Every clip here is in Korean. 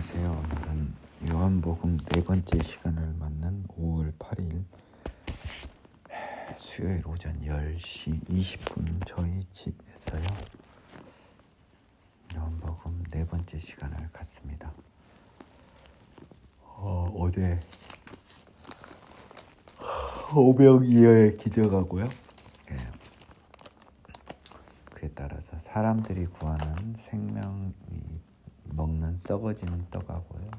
안녕하세요. 오늘은 요한복음 네 번째 시간을 맞는 5월 8일 수요일 오전 10시 20분 저희 집에서요. 요한복음 네 번째 시간을 갖습니다. 어제 오병이어에 기적하고요. 예. 그에 따라서 사람들이 구하는 생명이 먹는 썩어지는 떡하고요.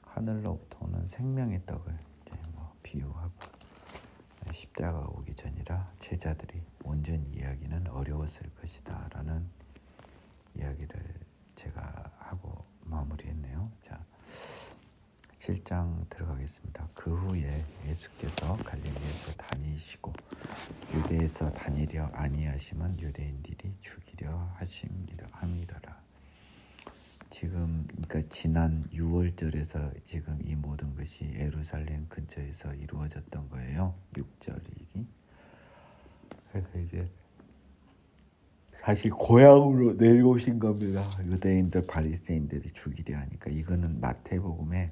하늘로부터 오는 생명의 떡을 이제 비유하고 십자가가 오기 전이라 제자들이 온전히 이해하기는 어려웠을 것이다 라는 이야기를 제가 하고 마무리했네요. 자, 7장 들어가겠습니다. 그 후에 예수께서 갈릴리에서 다니시고 유대에서 다니려 아니하심은 유대인들이 죽이려 함이라라. 지금 그러니까 지난 6월절에서 지금 이 모든 것이 예루살렘 근처에서 이루어졌던 거예요. 6절이. 그래서 이제 다시 고향으로 내려오신 겁니다. 유대인들 바리새인들이 죽이려 하니까. 이거는 마태복음에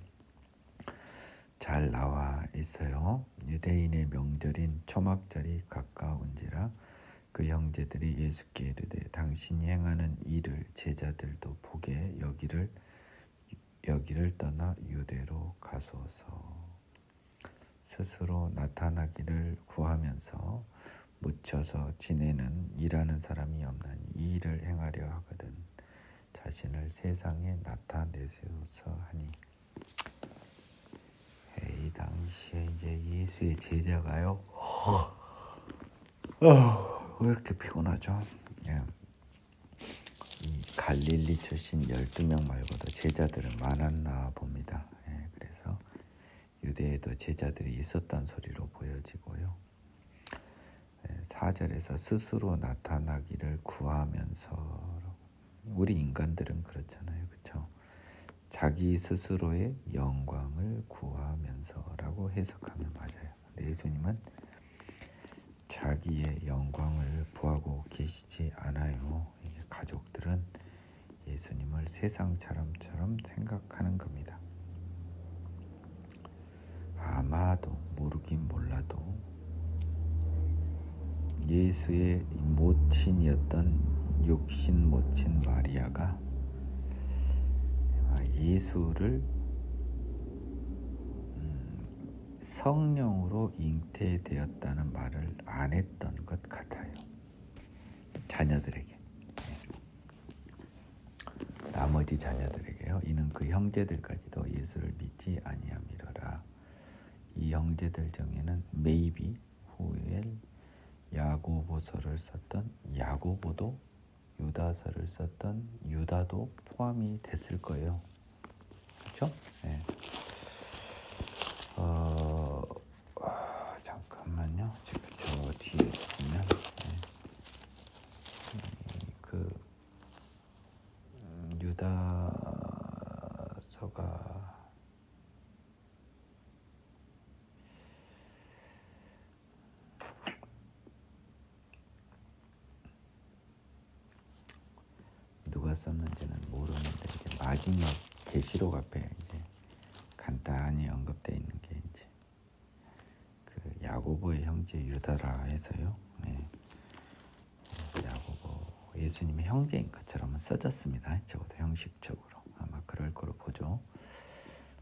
잘 나와 있어요. 유대인의 명절인 초막절이 가까운지라 그 형제들이 예수께 이르되 당신이 행하는 일을 제자들도 보게 여기를 떠나 유대로 가소서. 스스로 나타나기를 구하면서 묻혀서 지내는 일하는 사람이 없나니 이 일을 행하려 하거든 자신을 세상에 나타내소서 하니. 이 당시에 이제 예수의 제자가요. 왜 이렇게 피곤하죠? 예. 이 갈릴리 출신 12명 말고도 제자들은 많았나 봅니다. 예. 그래서 유대에도 제자들이 있었단 소리로 보여지고요. 4절에서 스스로 나타나기를 구하면서, 우리 인간들은 그렇잖아요. 그렇죠? 자기 스스로의 영광을 구하면서라고 해석하면 맞아요. 근데 예수님은 자기의 영광을 구하고 계시지 않아요. 가족들은 예수님을 세상 사람처럼 생각하는 겁니다. 아마도 모르긴 몰라도 예수의 모친이었던 육신 모친 마리아가 예수를 성령으로 잉태되었다는 말을 안 했던 것 같아요. 자녀들에게. 나머지 자녀들에게요. 이는 그 형제들까지도 예수를 믿지 아니함이로라. 이 형제들 중에는 메이비, 후엘, 야고보서를 썼던 야고보도, 유다서를 썼던 유다도 포함이 됐을 거예요. 그렇죠? 네. 잠깐만요. 저 뒤에 보면 그 유다서가 누가 썼는지는 모르는데 이제 마지막 계시록 앞에 이제 간단히 언급되어 있는 게 이제 그 야고보의 형제 유다라 해서요. 네. 야고보 예수님의 형제인 것처럼 써졌습니다. 적어도 형식적으로 아마 그럴 거로 보죠.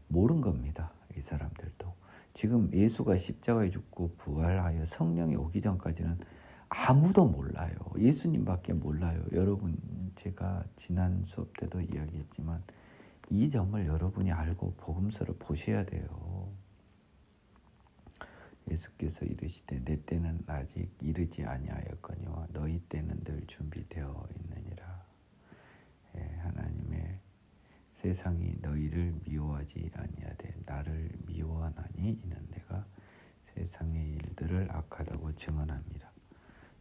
모른 겁니다. 이 사람들도 지금 예수가 십자가에 죽고 부활하여 성령이 오기 전까지는 아무도 몰라요. 예수님밖에 몰라요. 여러분, 제가 지난 수업 때도 이야기했지만 이 점을 여러분이 알고 복음서를 보셔야 돼요. 예수께서 이르시되 내 때는 아직 이르지 아니하였거니와 너희 때는 늘 준비되어 있느니라. 하나님의 세상이 너희를 미워하지 아니하되 나를 미워하나니 이는 내가 세상의 일들을 악하다고 증언함이라.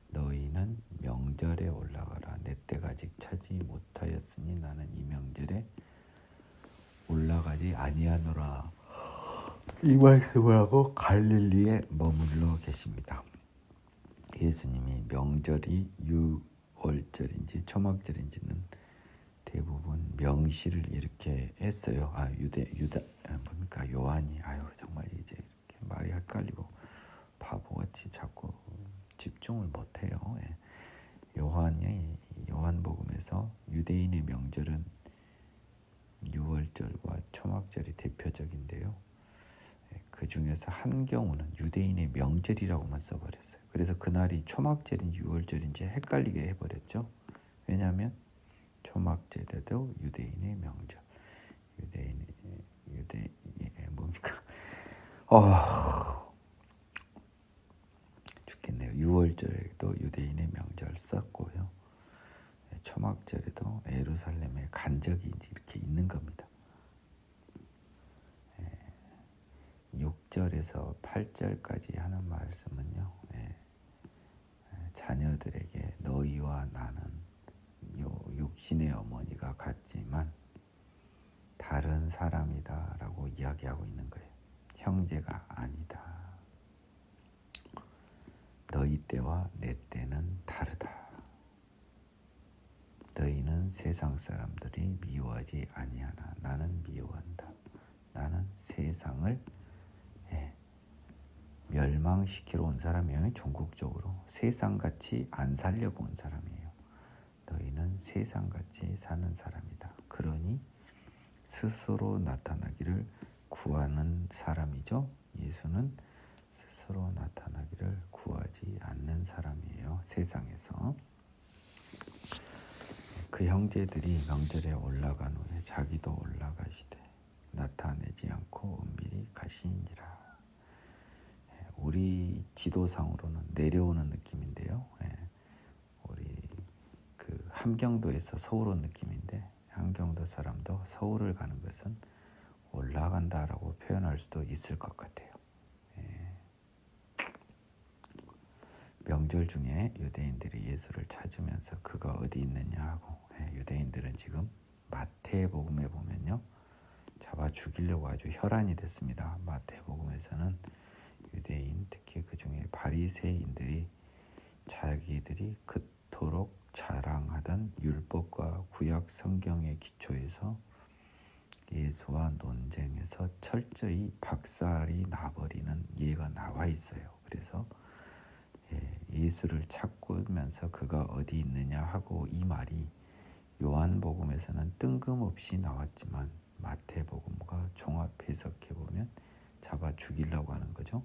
너희는 명절에 올라가라. 내 때가 아직 차지 못하였으니 나는 이 명절에 올라가지 아니하노라. 이 말씀을 하고 갈릴리에 머물러 계십니다. 예수님이 명절이 6월절인지 초막절인지는 대부분 명시를 이렇게 했어요. 뭡니까 요한이 정말 이제 이렇게 말이 헷갈리고 바보같이 자꾸 집중을 못해요. 요한복음에서 유대인의 명절은 유월절과 초막절이 대표적인데요. 그 중에서 한 경우는 유대인의 명절이라고만 써버렸어요. 그래서 그날이 초막절인지 유월절인지 헷갈리게 해버렸죠. 왜냐하면 초막절에도 유대인의 명절, 뭡니까? 죽겠네요. 유월절에도 유대인의 명절 썼고요. 초막절에도 예루살렘에 간 적이 이렇게 있는 겁니다. 6절에서 8절까지 하는 말씀은요. 자녀들에게 너희와 나는 육신의 어머니가 같지만 다른 사람이다라고 이야기하고 있는 거예요. 형제가 아니다. 너희 때와 내 때는 다르다. 너희는 세상 사람들이 미워하지 아니하나 나는 미워한다. 나는 세상을 멸망시키러 온 사람이에요. 전국적으로 세상같이 안 살려고 온 사람이에요. 너희는 세상같이 사는 사람이다. 그러니 스스로 나타나기를 구하는 사람이죠. 예수는 스스로 나타나기를 구하지 않는 사람이에요. 세상에서. 그 형제들이 명절에 올라간 후에 자기도 올라가시되 나타내지 않고 은밀히 가시니라. 우리 지도상으로는 내려오는 느낌인데요. 우리 그 함경도에서 서울 온 느낌인데 함경도 사람도 서울을 가는 것은 올라간다라고 표현할 수도 있을 것 같아요. 명절 중에 유대인들이 예수를 찾으면서 그가 어디 있느냐 하고 유대인들은 지금 마태복음에 보면요. 잡아 죽이려고 아주 혈안이 됐습니다. 마태복음에서는 유대인 특히 그 중에 바리새인들이 자기들이 그토록 자랑하던 율법과 구약 성경의 기초에서 예수와 논쟁에서 철저히 박살이 나버리는 예가 나와 있어요. 그래서 예수를 찾고면서 그가 어디 있느냐 하고 이 말이 요한복음에서는 뜬금없이 나왔지만 마태복음과 종합 해석해 보면 잡아 죽이려고 하는 거죠.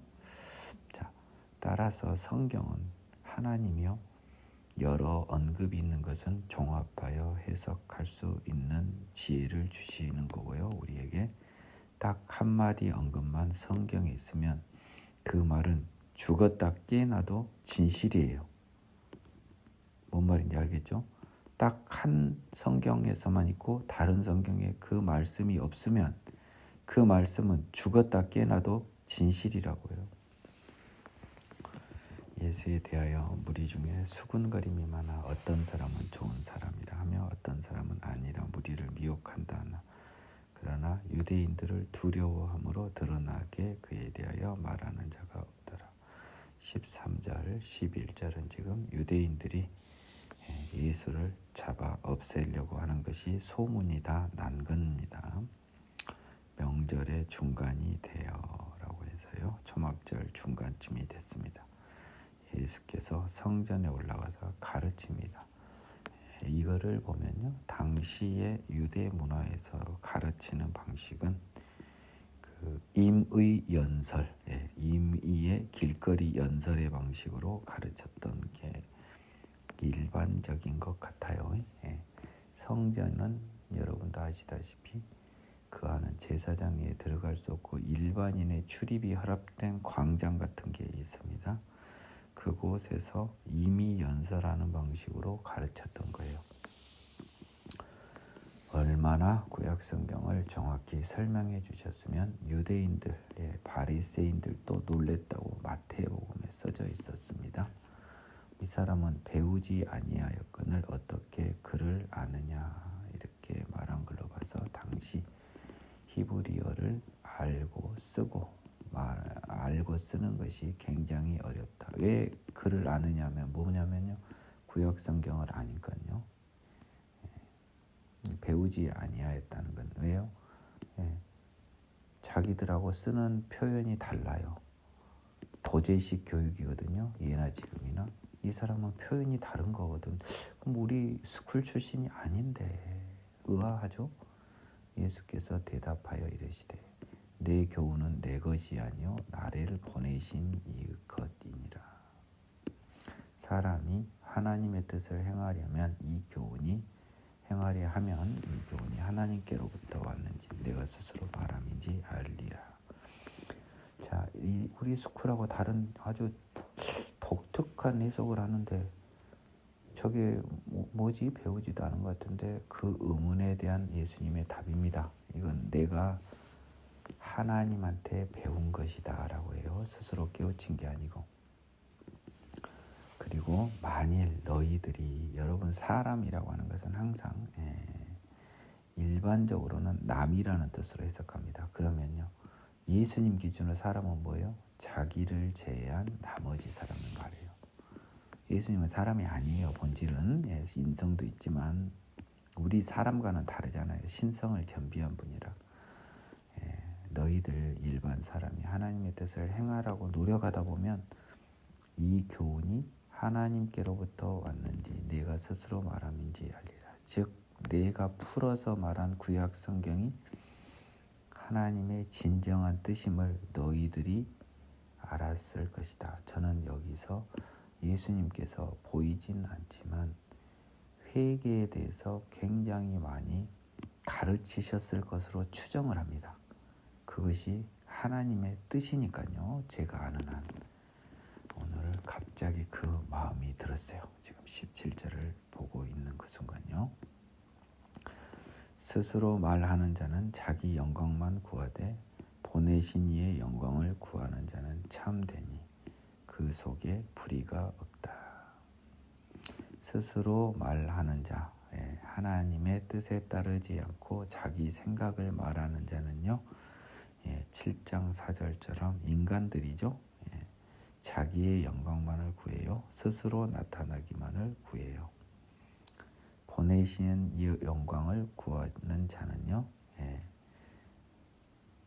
자, 따라서 성경은 하나님이요 여러 언급이 있는 것은 종합하여 해석할 수 있는 지혜를 주시는 거고요. 우리에게 딱 한마디 언급만 성경에 있으면 그 말은 죽었다 깨어나도 진실이에요. 뭔 말인지 알겠죠? 딱 한 성경에서만 있고 다른 성경에 그 말씀이 없으면 그 말씀은 죽었다 깨어나도 진실이라고요. 예수에 대하여 무리 중에 수군거림이 많아 어떤 사람은 좋은 사람이라 하며 어떤 사람은 아니라 무리를 미혹한다 하나 그러나 유대인들을 두려워함으로 드러나게 그에 대하여 말하는 자가 없더라. 13절, 11절은 지금 유대인들이 예수를 잡아 없애려고 하는 것이 소문이 다 난 겁니다. 명절의 중간이 되어라고 해서요. 초막절 중간쯤이 됐습니다. 예수께서 성전에 올라가서 가르칩니다. 이거를 보면요. 당시의 유대 문화에서 가르치는 방식은 그 임의 연설, 임의의 길거리 연설의 방식으로 가르쳤던 게 일반적인 것 같아요. 성전은 여러분도 아시다시피 그 안은 제사장이 들어갈 수 없고 일반인의 출입이 허락된 광장 같은 게 있습니다. 그곳에서 임의 연설하는 방식으로 가르쳤던 거예요. 얼마나 구약 성경을 정확히 설명해 주셨으면 유대인들, 바리새인들도 놀랬다고 마태복음에 써져 있었습니다. 이 사람은 배우지 아니하였거늘 어떻게 글을 아느냐 이렇게 말한 걸로 봐서 당시 히브리어를 알고 쓰는 것이 굉장히 어렵다. 왜 글을 아느냐면 뭐냐면요. 구약 성경을 아니까요. 배우지 아니하였다는 건 왜요? 예, 자기들하고 쓰는 표현이 달라요. 도제식 교육이거든요. 예나 지금이나. 이 사람은 표현이 다른 거거든. 그럼 우리 스쿨 출신이 아닌데 의아하죠? 예수께서 대답하여 이르시되 내 교훈은 내 것이 아니요 나를 보내신 이 것이니라. 사람이 하나님의 뜻을 행하려면 이 교훈이 행하려 하면 이 교훈이 하나님께로부터 왔는지 내가 스스로 말함인지 알리라. 자, 우리 스쿨하고 다른 아주 독특한 해석을 하는데 저게 뭐지? 배우지도 않은 것 같은데 그 의문에 대한 예수님의 답입니다. 이건 내가 하나님한테 배운 것이다 라고 해요. 스스로 깨우친 게 아니고. 그리고 만일 너희들이, 여러분 사람이라고 하는 것은 항상 일반적으로는 남이라는 뜻으로 해석합니다. 그러면요, 예수님 기준으로 사람은 뭐예요? 자기를 제외한 나머지 사람을 말해요. 예수님은 사람이 아니에요. 본질은 인성도 있지만 우리 사람과는 다르잖아요. 신성을 겸비한 분이라. 너희들 일반 사람이 하나님의 뜻을 행하라고 노력하다 보면 이 교훈이 하나님께로부터 왔는지 내가 스스로 말함인지 알리라. 즉 내가 풀어서 말한 구약 성경이 하나님의 진정한 뜻임을 너희들이 알았을 것이다. 저는 여기서 예수님께서 보이진 않지만 회개에 대해서 굉장히 많이 가르치셨을 것으로 추정을 합니다. 그것이 하나님의 뜻이니까요. 제가 아는 한. 오늘 갑자기 그 마음이 들었어요. 지금 17절을 보고 있는 그 순간요. 스스로 말하는 자는 자기 영광만 구하되 보내신 이의 영광을 구하는 자는 참되니 그 속에 불의가 없다. 스스로 말하는 자, 하나님의 뜻에 따르지 않고 자기 생각을 말하는 자는요, 7장 4절처럼 인간들이죠. 자기의 영광만을 구해요. 스스로 나타나기만을 구해요. 보내시는 이 영광을 구하는 자는요,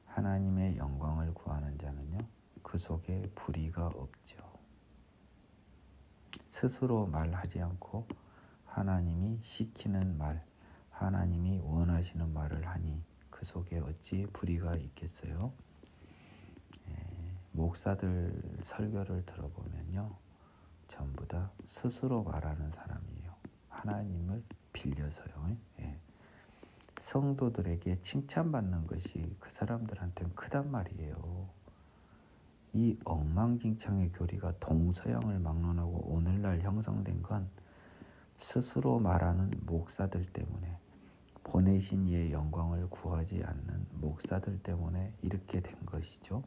하나님의 영광을 구하는 자는요, 그 속에 불의가 없죠. 스스로 말하지 않고 하나님이 시키는 말, 하나님이 원하시는 말을 하니 그 속에 어찌 불의가 있겠어요? 목사들 설교를 들어보면요, 전부 다 스스로 말하는 사람이에요. 하나님을 빌려서요. 성도들에게 칭찬받는 것이 그 사람들한테는 크단 말이에요. 이 엉망진창의 교리가 동서양을 막론하고 오늘날 형성된 건 스스로 말하는 목사들 때문에, 보내신 이의 영광을 구하지 않는 목사들 때문에 이렇게 된 것이죠.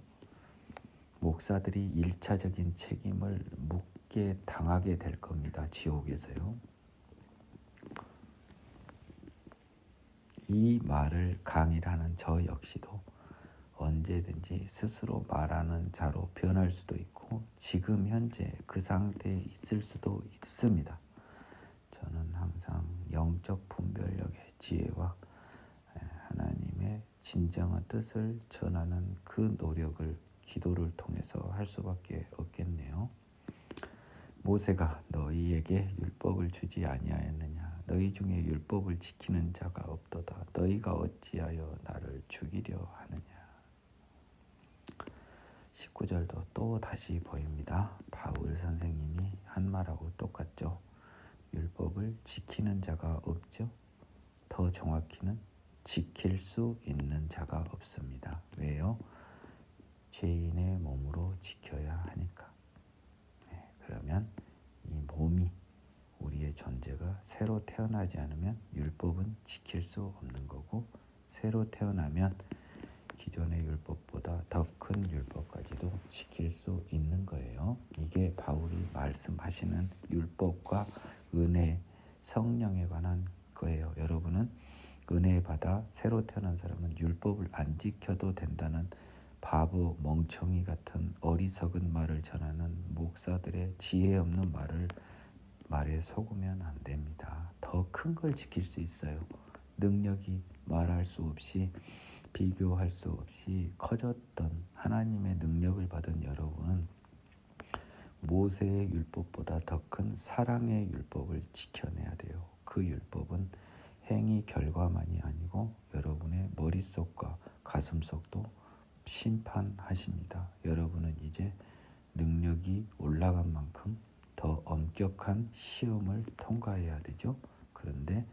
목사들이 1차적인 책임을 묻게 당하게 될 겁니다. 지옥에서요. 이 말을 강의하는 저 역시도 언제든지 스스로 말하는 자로 변할 수도 있고 지금 현재 그 상태에 있을 수도 있습니다. 저는 항상 영적 분별력의 지혜와 하나님의 진정한 뜻을 전하는 그 노력을 기도를 통해서 할 수밖에 없겠네요. 모세가 너희에게 율법을 주지 아니하였느냐? 너희 중에 율법을 지키는 자가 없도다. 너희가 어찌하여 나를 죽이려 하느냐? 19절도 또 다시 보입니다. 바울 선생님이 한 말하고 똑같죠. 율법을 지키는 자가 없죠. 더 정확히는 지킬 수 있는 자가 없습니다. 왜요? 죄인의 몸으로 지켜야 하니까. 그러면 이 몸이, 우리의 존재가 새로 태어나지 않으면 율법은 지킬 수 없는 거고, 새로 태어나면 기존의 율법보다 더 큰 율법까지도 지킬 수 있는 거예요. 이게 바울이 말씀하시는 율법과 은혜, 성령에 관한 거예요. 여러분은 은혜 받아 새로 태어난 사람은 율법을 안 지켜도 된다는 바보, 멍청이 같은 어리석은 말을 전하는 목사들의 지혜 없는 말에 속으면 안 됩니다. 더 큰 걸 지킬 수 있어요. 능력이 말할 수 없이 비교할 수 없이 커졌던 하나님의 능력을 받은 여러분은 모세의 율법보다 더 큰 사랑의 율법을 지켜내야 돼요. 그 율법은 행위 결과만이 아니고 여러분의 머릿속과 가슴속도 심판하십니다. 여러분은 이제 능력이 올라간 만큼 더 엄격한 시험을 통과해야 되죠. 그런데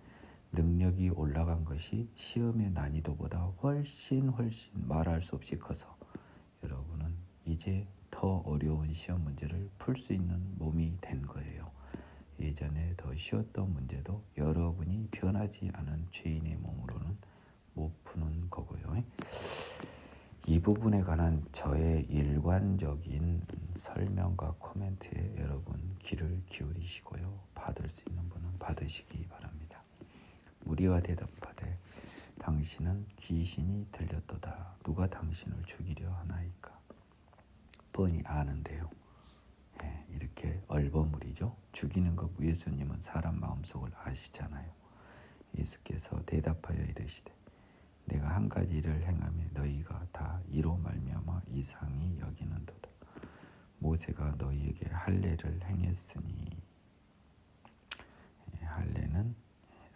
능력이 올라간 것이 시험의 난이도보다 훨씬 말할 수 없이 커서 여러분은 이제 더 어려운 시험 문제를 풀 수 있는 몸이 된 거예요. 예전에 더 쉬웠던 문제도 여러분이 변하지 않은 죄인의 몸으로는 못 푸는 거고요. 이 부분에 관한 저의 일관적인 설명과 코멘트에 여러분 귀를 기울이시고요. 받을 수 있는 분은 받으시기 바랍니다. 우리가 대답하되 당신은 귀신이 들렸도다. 누가 당신을 죽이려 하나이까? 뻔히 아는데요. 이렇게 얼버무리죠. 죽이는 것 예수님은 사람 마음속을 아시잖아요. 예수께서 대답하여 이르시되 내가 한 가지 일을 행하며 너희가 다 이로 말미암아 이상히 여기는도다. 모세가 너희에게 할례를 행했으니 할례는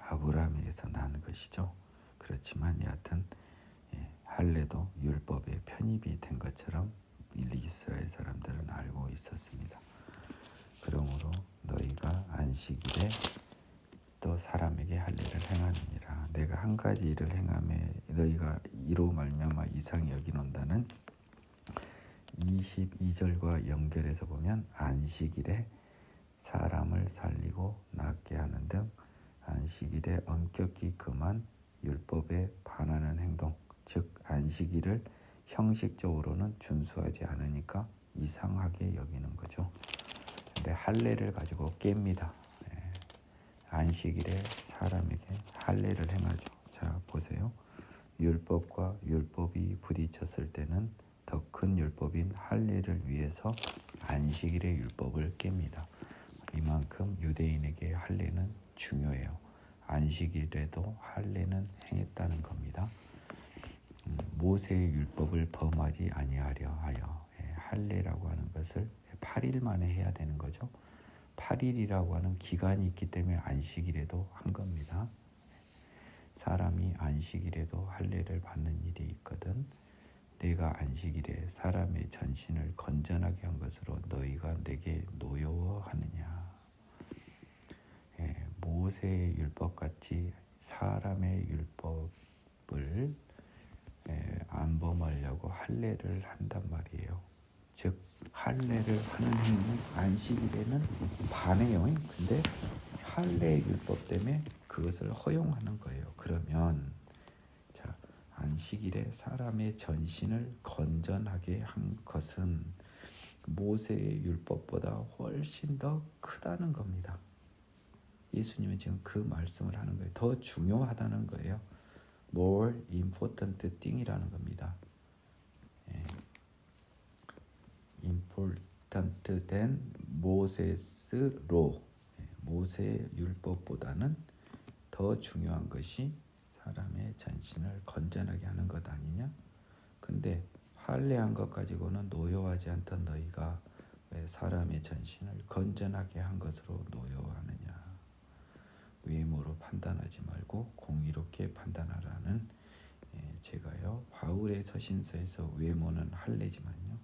아브라함에게서 난 것이죠. 그렇지만 여하튼 할례도 율법에 편입이 된 것처럼 이스라엘 사람들은 알고 있었습니다. 그러므로 너희가 안식일에 또 사람에게 할례를 행하느니라. 내가 한 가지 일을 행하며 너희가 이로 말미암아 이상히 여기는다는 22절과 연결해서 보면 안식일에 사람을 살리고 낫게 하는 등 안식일에 엄격히 금한 율법에 반하는 행동, 즉 안식일을 형식적으로는 준수하지 않으니까 이상하게 여기는 거죠. 근데 할례를 가지고 깹니다. 안식일에 사람에게 할례를 행하죠. 자, 보세요. 율법과 율법이 부딪혔을 때는 더 큰 율법인 할례를 위해서 안식일의 율법을 깹니다. 이만큼 유대인에게 할례는 중요해요. 안식일에도 할례는 행했다는 겁니다. 모세의 율법을 범하지 아니하려 하여 할례라고 하는 것을 8일 만에 해야 되는 거죠. 8일이라고 하는 기간이 있기 때문에 안식일에도 한 겁니다. 사람이 안식일에도 할례를 받는 일이 있거든. 내가 안식일에 사람의 전신을 건전하게 한 것으로 너희가 내게 노여워하느냐. 모세의 율법같이 사람의 율법을 안 범하려고 할례를 한단 말이에요. 즉 할례를 하는 행위는 안식일에는 반해요. 근데 할례 율법 때문에 그것을 허용하는 거예요. 그러면 자, 안식일에 사람의 전신을 건전하게 한 것은 모세의 율법보다 훨씬 더 크다는 겁니다. 예수님은 지금 그 말씀을 하는 거예요. 더 중요하다는 거예요. more important thing이라는 겁니다. important than Moses law. 모세의 율법보다는 더 중요한 것이 사람의 전신을 건전하게 하는 것 아니냐? 근데 할례한 것 가지고는 노여워하지 않던 너희가 왜 사람의 전신을 건전하게 한 것으로 노여워하느냐? 외모로 판단하지 말고 공의롭게 판단하라는 제가요 바울의 서신서에서 외모는 할례지만요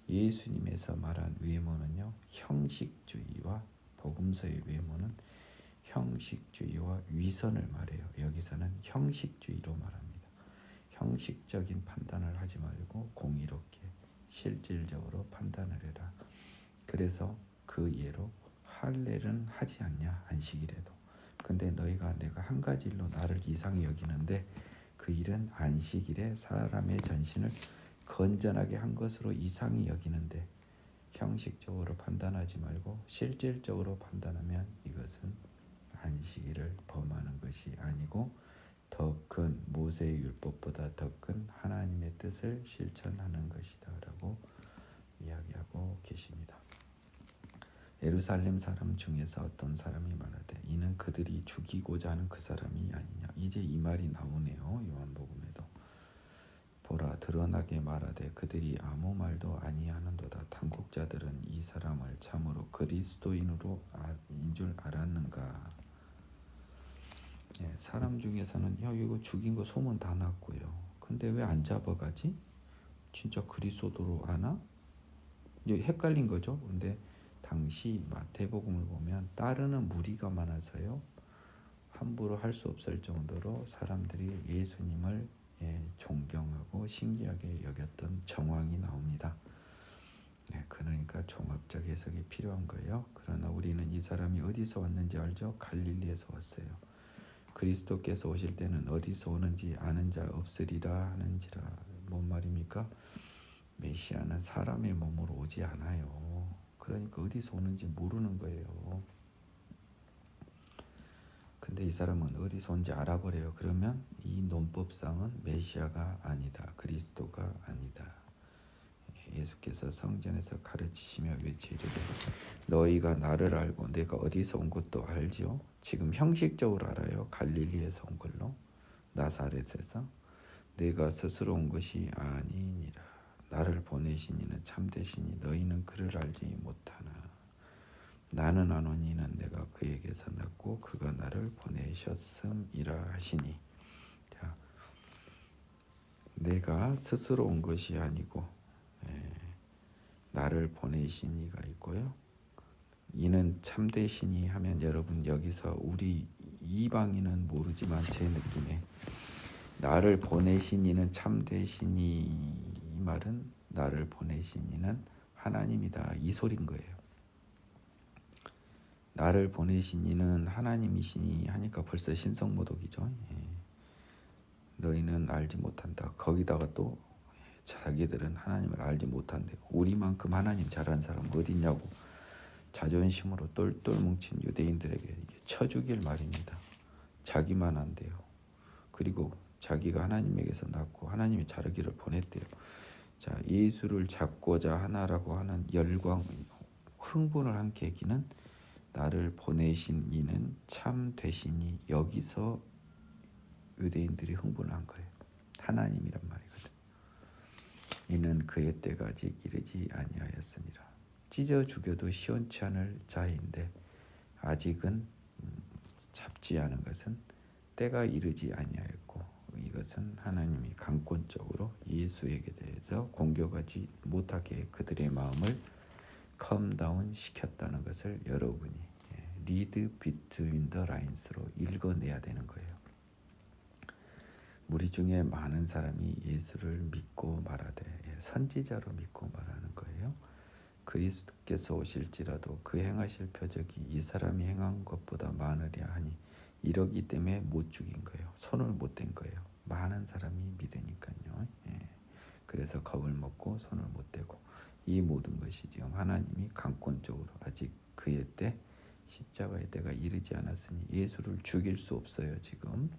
예수님에서 말한 외모는요 형식주의와 복음서의 외모는 형식주의와 위선을 말해요. 여기서는 형식주의로 말합니다. 형식적인 판단을 하지 말고 공의롭게 실질적으로 판단을 해라. 그래서 그 예로 할례는 하지 않냐 안식일에도. 근데 너희가 내가 한 가지 일로 나를 이상히 여기는데 그 일은 안식일에 사람의 전신을 건전하게 한 것으로 이상히 여기는데 형식적으로 판단하지 말고 실질적으로 판단하면 이것은 안식일을 범하는 것이 아니고 더 큰 모세의 율법보다 더 큰 하나님의 뜻을 실천하는 것이다 라고 이야기하고 계십니다. 예루살렘 사람 중에서 어떤 사람이 말하되 이는 그들이 죽이고자 하는 그 사람이 아니냐. 이제 이 말이 나오네요. 요한복음에도. 보라 드러나게 말하되 그들이 아무 말도 아니하는도다. 당국자들은 이 사람을 참으로 그리스도인으로 인 줄 알았는가. 사람 중에서는 야 이거 죽인 거 소문 다 났고요. 근데 왜 안 잡아가지? 진짜 그리스도로 아나? 헷갈린 거죠. 근데 당시 마태복음을 보면 따르는 무리가 많아서요. 함부로 할 수 없을 정도로 사람들이 예수님을 존경하고 신기하게 여겼던 정황이 나옵니다. 그러니까 종합적 해석이 필요한 거예요. 그러나 우리는 이 사람이 어디서 왔는지 알죠? 갈릴리에서 왔어요. 그리스도께서 오실 때는 어디서 오는지 아는 자 없으리라 하는지라. 뭔 말입니까? 메시아는 사람의 몸으로 오지 않아요. 그러니까 어디서 오는지 모르는 거예요. 근데 이 사람은 어디서 온지 알아버려요. 그러면 이 논법상은 메시아가 아니다. 그리스도가 아니다. 예수께서 성전에서 가르치시며 외치리되 너희가 나를 알고 내가 어디서 온 것도 알지요. 지금 형식적으로 알아요. 갈릴리에서 온 걸로. 나사렛에서. 내가 스스로 온 것이 아니니라. 나를 보내신 이는 참되시니 너희는 그를 알지 못하나. 나는 아노니 이는 내가 그에게서 났고 그가 나를 보내셨음이라 하시니. 자, 내가 스스로 온 것이 아니고 나를 보내신 이가 있고요. 이는 참되시니 하면 여러분 여기서 우리 이방인은 모르지만 제 느낌에 나를 보내신 이는 참되시니 이 말은 나를 보내신 이는 하나님이다 이 소린 거예요. 나를 보내신 이는 하나님이시니 하니까 벌써 신성모독이죠. 너희는 알지 못한다. 거기다가 또 자기들은 하나님을 알지 못한대요. 우리만큼 하나님 잘하는 사람 어디 있냐고 자존심으로 똘똘 뭉친 유대인들에게 쳐 죽일 말입니다. 자기만 안돼요. 그리고 자기가 하나님에게서 낳고 하나님이 자르기를 보냈대요. 자, 예수를 잡고자 하나라고 하는 열광, 흥분을 한 계기는 나를 보내신 이는 참 되시니 여기서 유대인들이 흥분을 한 거예요. 하나님이란 말이거든. 이는 그의 때가 아직 이르지 아니하였으니라. 찢어 죽여도 시원치 않을 자인데 아직은 잡지 않은 것은 때가 이르지 아니하였고 이것은 하나님이 강권적으로 예수에게 대해서 공격하지 못하게 그들의 마음을 컴다운 시켰다는 것을 여러분이 리드 비트윈 더 라인스로 읽어내야 되는 거예요. 무리 중에 많은 사람이 예수를 믿고 말하되 선지자로 믿고 말하는 거예요. 그리스도께서 오실지라도 그 행하실 표적이 이 사람이 행한 것보다 많으랴 하니 이러기 때문에 못 죽인 거예요. 손을 못 댄 거예요. 많은 사람이 믿으니까요. 그래서 겁을 먹고 손을 못 대고 이 모든 것이 지금 하나님이 강권적으로 아직 그의 때 십자가의 때가 이르지 않았으니 예수를 죽일 수 없어요. 지금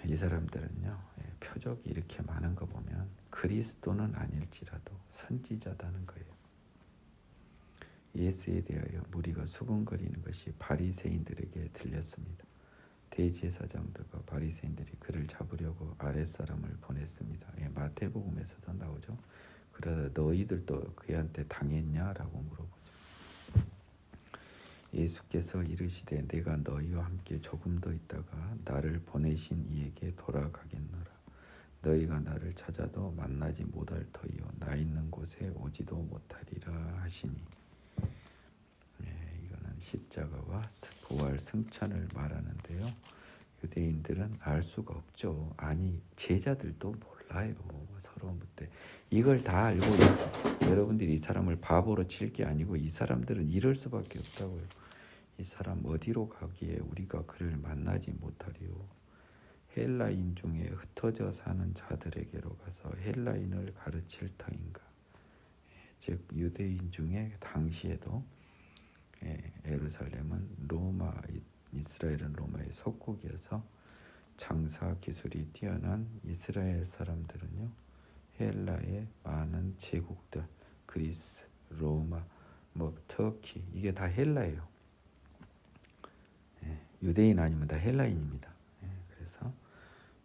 이 사람들은요 표적이 이렇게 많은 거 보면 그리스도는 아닐지라도 선지자다는 거예요. 예수에 대하여 무리가 수군거리는 것이 바리새인들에게 들렸습니다. 대제사장들과 바리새인들이 그를 잡으려고 아랫사람을 보냈습니다. 마태복음에서도 나오죠. 그러다 너희들도 그한테 당했냐라고 물어보죠. 예수께서 이르시되 내가 너희와 함께 조금 더 있다가 나를 보내신 이에게 돌아가겠노라. 너희가 나를 찾아도 만나지 못할 터이요 나 있는 곳에 오지도 못하리라 하시니. 이거는 십자가와 부활 승천을 말하는데요. 유대인들은 알 수가 없죠. 아니 제자들도 몰라요. 서로 묻되 이걸 다 알고 여러분들이 이 사람을 바보로 칠 게 아니고 이 사람들은 이럴 수밖에 없다고요. 이 사람 어디로 가기에 우리가 그를 만나지 못하리요. 헬라인 중에 흩어져 사는 자들에게로 가서 헬라인을 가르칠 터인가. 즉 유대인 중에 당시에도 예루살렘은 로마, 이스라엘은 로마의 속국이어서 장사 기술이 뛰어난 이스라엘 사람들은요 헬라의 많은 제국들 그리스, 로마, 터키 이게 다 헬라예요. 유대인 아니면 다 헬라인입니다. 그래서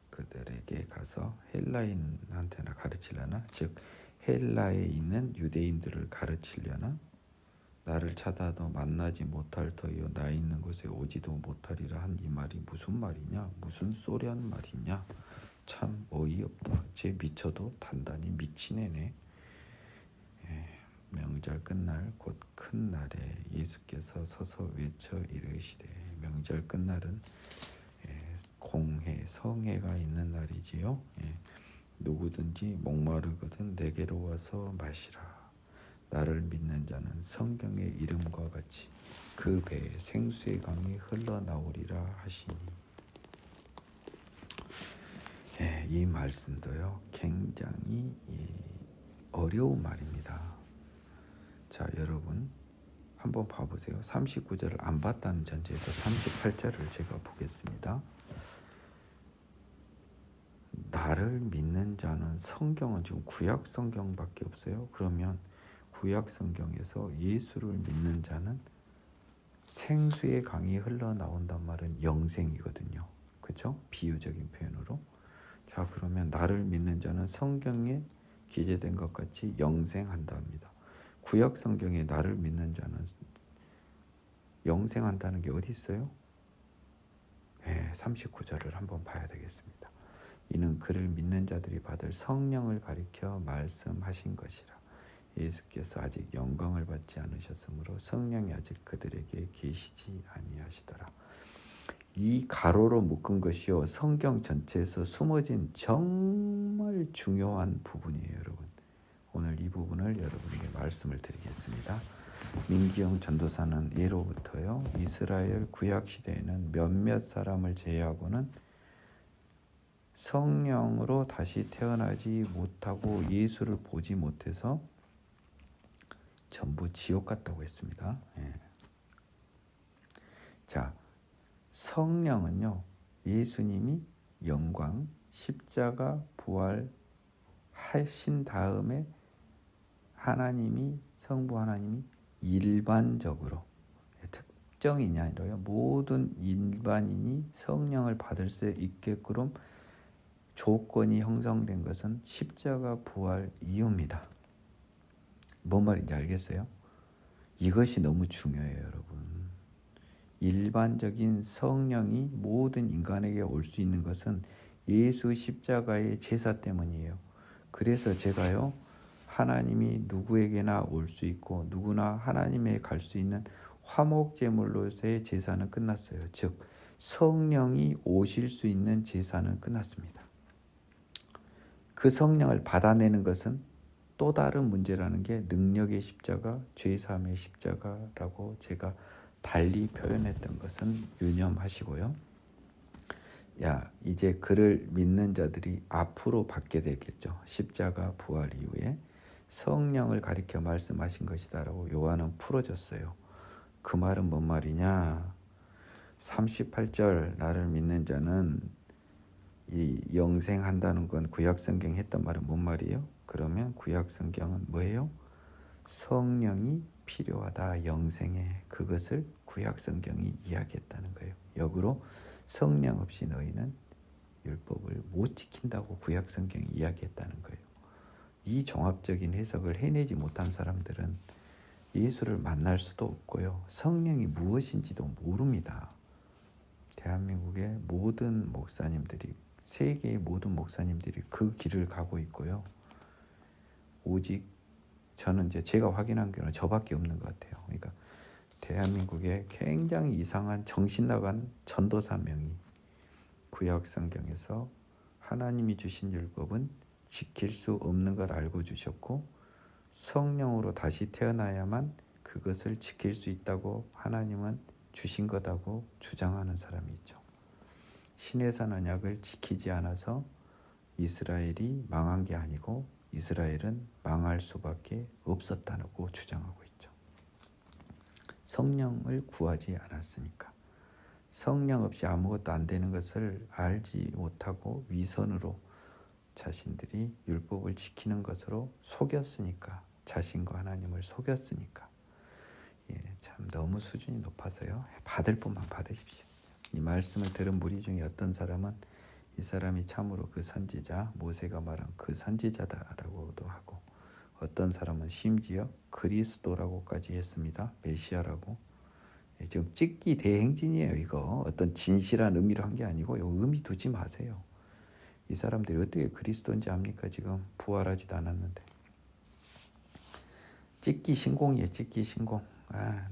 그들에게 가서 헬라인한테나 가르치려나, 즉 헬라에 있는 유대인들을 가르치려나, 나를 찾아도 만나지 못할 터이요 나 있는 곳에 오지도 못하리라 한 이 말이 무슨 말이냐, 무슨 소리한 말이냐, 참 어이없다. 제 미쳐도 단단히 미친 애네. 명절 끝날 곧 큰 날에 예수께서 서서 외쳐 이르시되, 명절 끝날은 공회 성회가 있는 날이지요. 누구든지 목마르거든 내게로 와서 마시라. 나를 믿는 자는 성경의 이름과 같이 그 배에 생수의 강이 흘러나오리라 하시니. 이 말씀도요 굉장히 어려운 말입니다. 자, 여러분 한번 봐보세요. 39절을 안 봤다는 전제에서 38절을 제가 보겠습니다. 나를 믿는 자는, 성경은 지금 구약 성경밖에 없어요. 그러면 구약 성경에서 예수를 믿는 자는 생수의 강이 흘러나온단 말은 영생이거든요. 그렇죠? 비유적인 표현으로. 자, 그러면 나를 믿는 자는 성경에 기재된 것 같이 영생한다 합니다. 구약 성경에 나를 믿는 자는 영생한다는 게 어디 있어요? 39절을 한번 봐야 되겠습니다. 이는 그를 믿는 자들이 받을 성령을 가리켜 말씀하신 것이라. 예수께서 아직 영광을 받지 않으셨으므로 성령이 아직 그들에게 계시지 아니하시더라. 이 가로로 묶은 것이요 성경 전체에서 숨어진 정말 중요한 부분이에요, 여러분. 오늘 이 부분을 여러분에게 말씀을 드리겠습니다. 민기영 전도사는 예로부터요 이스라엘 구약 시대에는 몇몇 사람을 제외하고는 성령으로 다시 태어나지 못하고 예수를 보지 못해서 전부 지옥 갔다고 했습니다. 자, 성령은요 예수님이 영광, 십자가, 부활하신 다음에 하나님이, 성부 하나님이 일반적으로, 특정인이 아니라요 모든 일반인이 성령을 받을 수 있게끔 조건이 형성된 것은 십자가 부활 이후입니다. 뭔 말인지 알겠어요? 이것이 너무 중요해요, 여러분. 일반적인 성령이 모든 인간에게 올 수 있는 것은 예수 십자가의 제사 때문이에요. 그래서 제가요 하나님이 누구에게나 올 수 있고 누구나 하나님에 갈 수 있는 화목제물로서의 제사는 끝났어요. 즉 성령이 오실 수 있는 제사는 끝났습니다. 그 성령을 받아내는 것은 또 다른 문제라는 게 능력의 십자가, 죄사함의 십자가라고 제가 달리 표현했던 것은 유념하시고요. 이제 그를 믿는 자들이 앞으로 받게 되겠죠. 십자가 부활 이후에 성령을 가리켜 말씀하신 것이다라고 요한은 풀어줬어요. 그 말은 뭔 말이냐? 38절 나를 믿는 자는 이 영생한다는 건 구약 성경이 했던 말은 뭔 말이에요? 그러면 구약 성경은 뭐예요? 성령이 필요하다, 영생에. 그것을 구약 성경이 이야기했다는 거예요. 역으로 성령 없이 너희는 율법을 못 지킨다고 구약 성경이 이야기했다는 거예요. 이 종합적인 해석을 해내지 못한 사람들은 예수를 만날 수도 없고요. 성령이 무엇인지도 모릅니다. 대한민국의 모든 목사님들이, 세계의 모든 목사님들이 그 길을 가고 있고요. 오직 저는 제가 확인한 경우는 저밖에 없는 것 같아요. 그러니까 대한민국에 굉장히 이상한 정신 나간 전도사 명이 구약 성경에서 하나님이 주신 율법은 지킬 수 없는 걸 알고 주셨고 성령으로 다시 태어나야만 그것을 지킬 수 있다고 하나님은 주신 거다고 주장하는 사람이 있죠. 신해산 언약을 지키지 않아서 이스라엘이 망한 게 아니고 이스라엘은 망할 수밖에 없었다고 주장하고 있죠. 성령을 구하지 않았으니까. 성령 없이 아무것도 안 되는 것을 알지 못하고 위선으로 자신들이 율법을 지키는 것으로 속였으니까, 자신과 하나님을 속였으니까. 참 너무 수준이 높아서요. 받을 분만 받으십시오. 이 말씀을 들은 무리 중에 어떤 사람은 이 사람이 참으로 그 선지자 모세가 말한 그 선지자다라고도 하고, 어떤 사람은 심지어 그리스도라고까지 했습니다. 메시아라고. 지금 찍기 대행진이에요. 이거 어떤 진실한 의미로 한 게 아니고 요 의미 두지 마세요. 이 사람들이 어떻게 그리스도인지 압니까? 지금 부활하지도 않았는데. 찍기 신공이에요. 찍기 신공.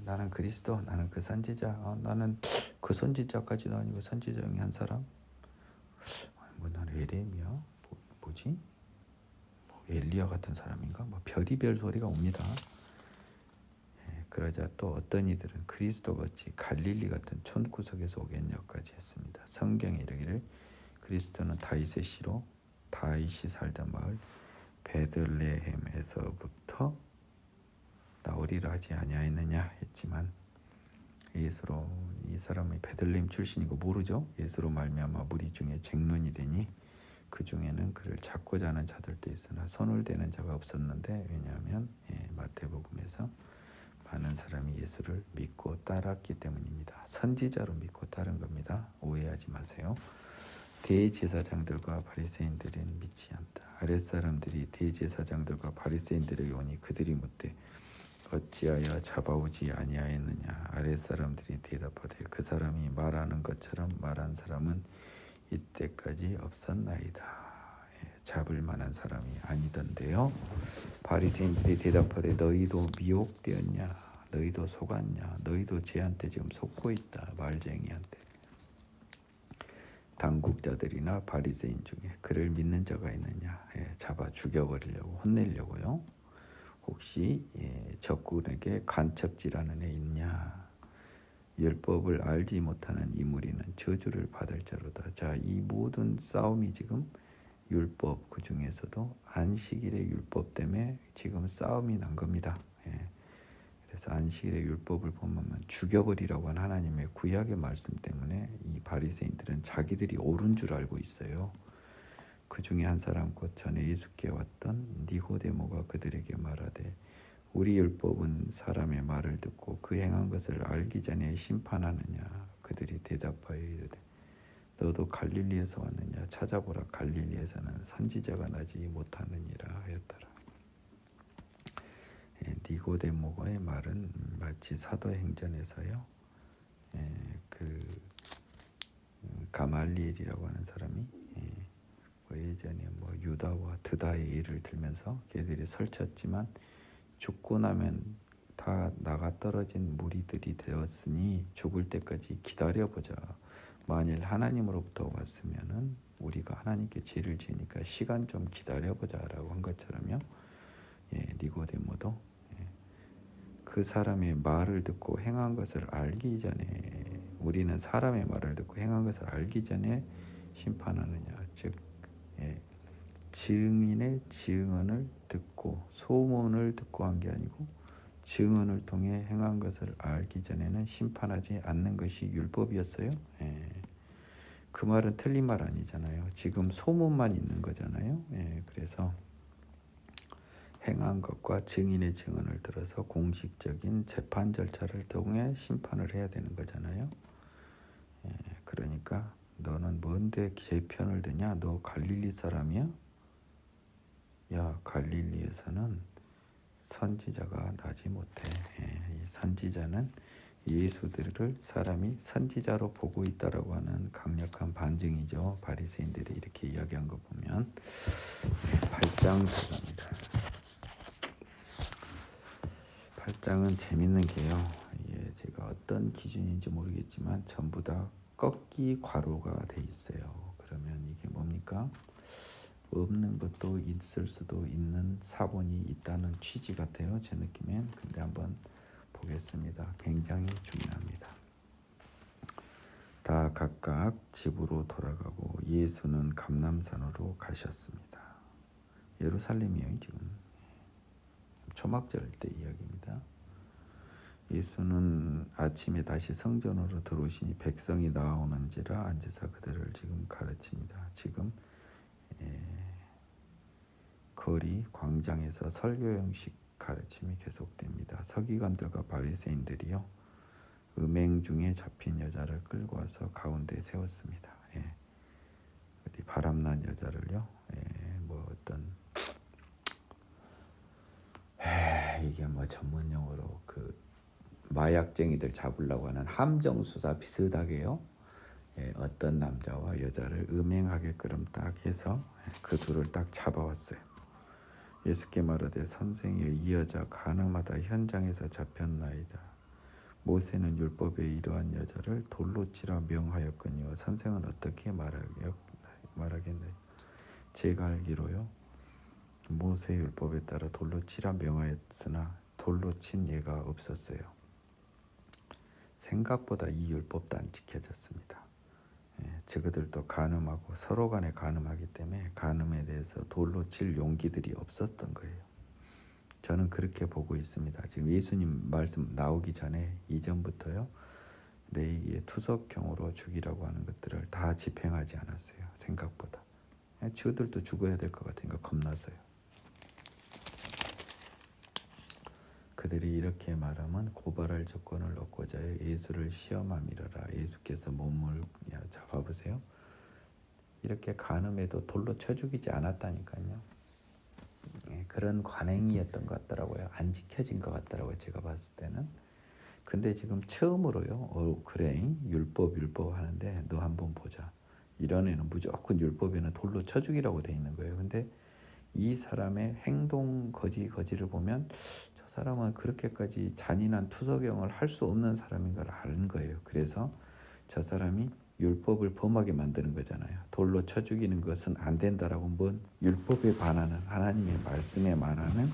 나는 그리스도, 나는 그 선지자, 나는 그 선지자까지도 아니고 선지자 중에 한 사람. 뭐 나는 에레미야, 뭐지? 뭐 엘리야 같은 사람인가? 뭐 별이별 소리가 옵니다. 그러자 또 어떤 이들은 그리스도같이 갈릴리 같은 촌구석에서 오겠냐까지 했습니다. 성경에 이르기를 그리스도는 다윗의 씨로 다윗이 살던 마을 베들레헴에서부터 나오리라 하지 아니하였느냐 했지만, 예수로, 이 사람이 베들레헴 출신이고 모르죠. 예수로 말미암아 무리 중에 쟁론이 되니 그 중에는 그를 찾고자 하는 자들도 있으나 손을 대는 자가 없었는데, 왜냐하면 마태복음에서 많은 사람이 예수를 믿고 따랐기 때문입니다. 선지자로 믿고 따른 겁니다. 오해하지 마세요. 대제사장들과 바리새인들은 믿지 않다. 아랫사람들이 대제사장들과 바리새인들에게 오니 그들이 묻되 어찌하여 잡아오지 아니하였느냐. 아랫사람들이 대답하되 그 사람이 말하는 것처럼 말한 사람은 이때까지 없었나이다. 잡을 만한 사람이 아니던데요. 바리새인들이 대답하되 너희도 미혹되었냐, 너희도 속았냐, 너희도 쟤한테 지금 속고 있다. 말쟁이한테. 당국자들이나 바리새인 중에 그를 믿는 자가 있느냐. 잡아 죽여버리려고, 혼내려고요. 혹시 적군에게 간척질하는 애 있냐. 율법을 알지 못하는 이 무리는 저주를 받을 자로다. 자, 이 모든 싸움이 지금 율법, 그 중에서도 안식일의 율법 때문에 지금 싸움이 난 겁니다. 그래서 안식일의 율법을 보면 죽여버리라고 한 하나님의 구약의 말씀 때문에 이 바리새인들은 자기들이 옳은 줄 알고 있어요. 그 중에 한 사람 곧 전에 예수께 왔던 니고데모가 그들에게 말하되 우리 율법은 사람의 말을 듣고 그 행한 것을 알기 전에 심판하느냐. 그들이 대답하여 이르되 너도 갈릴리에서 왔느냐. 찾아보라. 갈릴리에서는 선지자가 나지 못하느니라 하였더라. 니고데모의 말은 마치 사도행전에서요. 그 가말리엘이라고 하는 사람이 예전에 뭐 유다와 드다의 예를 들면서 걔들이 설쳤지만 죽고 나면 다 나가 떨어진 무리들이 되었으니 죽을 때까지 기다려보자. 만일 하나님으로부터 왔으면은 우리가 하나님께 죄를 지으니까 시간 좀 기다려보자라고 한 것처럼요. 니고데모도 그 사람의 말을 듣고 행한 것을 알기 전에, 우리는 사람의 말을 듣고 행한 것을 알기 전에 심판하느냐. 즉 증인의 증언을 듣고 소문을 듣고 한 게 아니고 증언을 통해 행한 것을 알기 전에는 심판하지 않는 것이 율법이었어요. 그 말은 틀린 말 아니잖아요. 지금 소문만 있는 거잖아요. 그래서 행한 것과 증인의 증언을 들어서 공식적인 재판 절차를 통해 심판을 해야 되는 거잖아요. 그러니까 너는 뭔데 제 편을 드냐? 너 갈릴리 사람이야? 야, 갈릴리에서는 선지자가 나지 못해. 이 선지자는 예수들을 사람이 선지자로 보고 있다라고 하는 강력한 반증이죠. 바리새인들이 이렇게 이야기한 거 보면 8장 들어갑니다. 8장은 재밌는 게요. 제가 어떤 기준인지 모르겠지만 전부 다 꺾기 괄호가 돼 있어요. 그러면 이게 뭡니까? 없는 것도 있을 수도 있는 사본이 있다는 취지 같아요. 제 느낌엔. 근데 한번 보겠습니다. 굉장히 중요합니다. 다 각각 집으로 돌아가고 예수는 감람산으로 가셨습니다. 예루살렘이에요. 지금 초막절 때 이야기입니다. 예수는 아침에 다시 성전으로 들어오시니 백성이 나오는지라 앉으사 그들을 지금 가르칩니다. 지금 거리 광장에서 설교 형식 가르침이 계속됩니다. 서기관들과 바리새인들이요, 음행 중에 잡힌 여자를 끌고 와서 가운데 세웠습니다. 예. 어디 바람난 여자를요. 예. 뭐 어떤 이게 뭐 전문 용어로 그 마약쟁이들 잡으려고 하는 함정 수사 비슷하게요. 예, 어떤 남자와 여자를 음행하게끔 딱 해서 그 둘을 딱 잡아왔어요. 예수께 말하되 선생이여 이 여자 가늠하다 현장에서 잡혔나이다. 모세는 율법에 이러한 여자를 돌로 치라 명하였거니와 선생은 어떻게 말하겠나요? 제가 알기로요. 모세 율법에 따라 돌로 치라 명하였으나 돌로 친 예가 없었어요. 생각보다 이 율법도 안 지켜졌습니다. 저그들도 간음하고 서로 간에 간음하기 때문에 간음에 대해서 돌로 칠 용기들이 없었던 거예요. 저는 그렇게 보고 있습니다. 지금 예수님 말씀 나오기 전에 이전부터요. 레이기의 투석형으로 죽이라고 하는 것들을 다 집행하지 않았어요. 생각보다. 저들도 죽어야 될 것 같으니까 겁나서요. 그들이 이렇게 말하면 고발할 조건을 얻고자 예수를 시험함이라라. 예수께서 몸을 잡아보세요. 이렇게 간음해도 돌로 쳐 죽이지 않았다니까요. 그런 관행이었던 것 같더라고요. 안 지켜진 것 같더라고요. 제가 봤을 때는. 근데 지금 처음으로요. 그래 율법 하는데 너 한번 보자. 이런 애는 무조건 율법에는 돌로 쳐 죽이라고 돼 있는 거예요. 근데 이 사람의 행동 거지를 보면 저 사람은 그렇게까지 잔인한 투석형을 할 수 없는 사람인 걸 아는 거예요. 그래서 저 사람이 율법을 범하게 만드는 거잖아요. 돌로 쳐 죽이는 것은 안 된다라고 뭔 율법에 반하는 하나님의 말씀에 반하는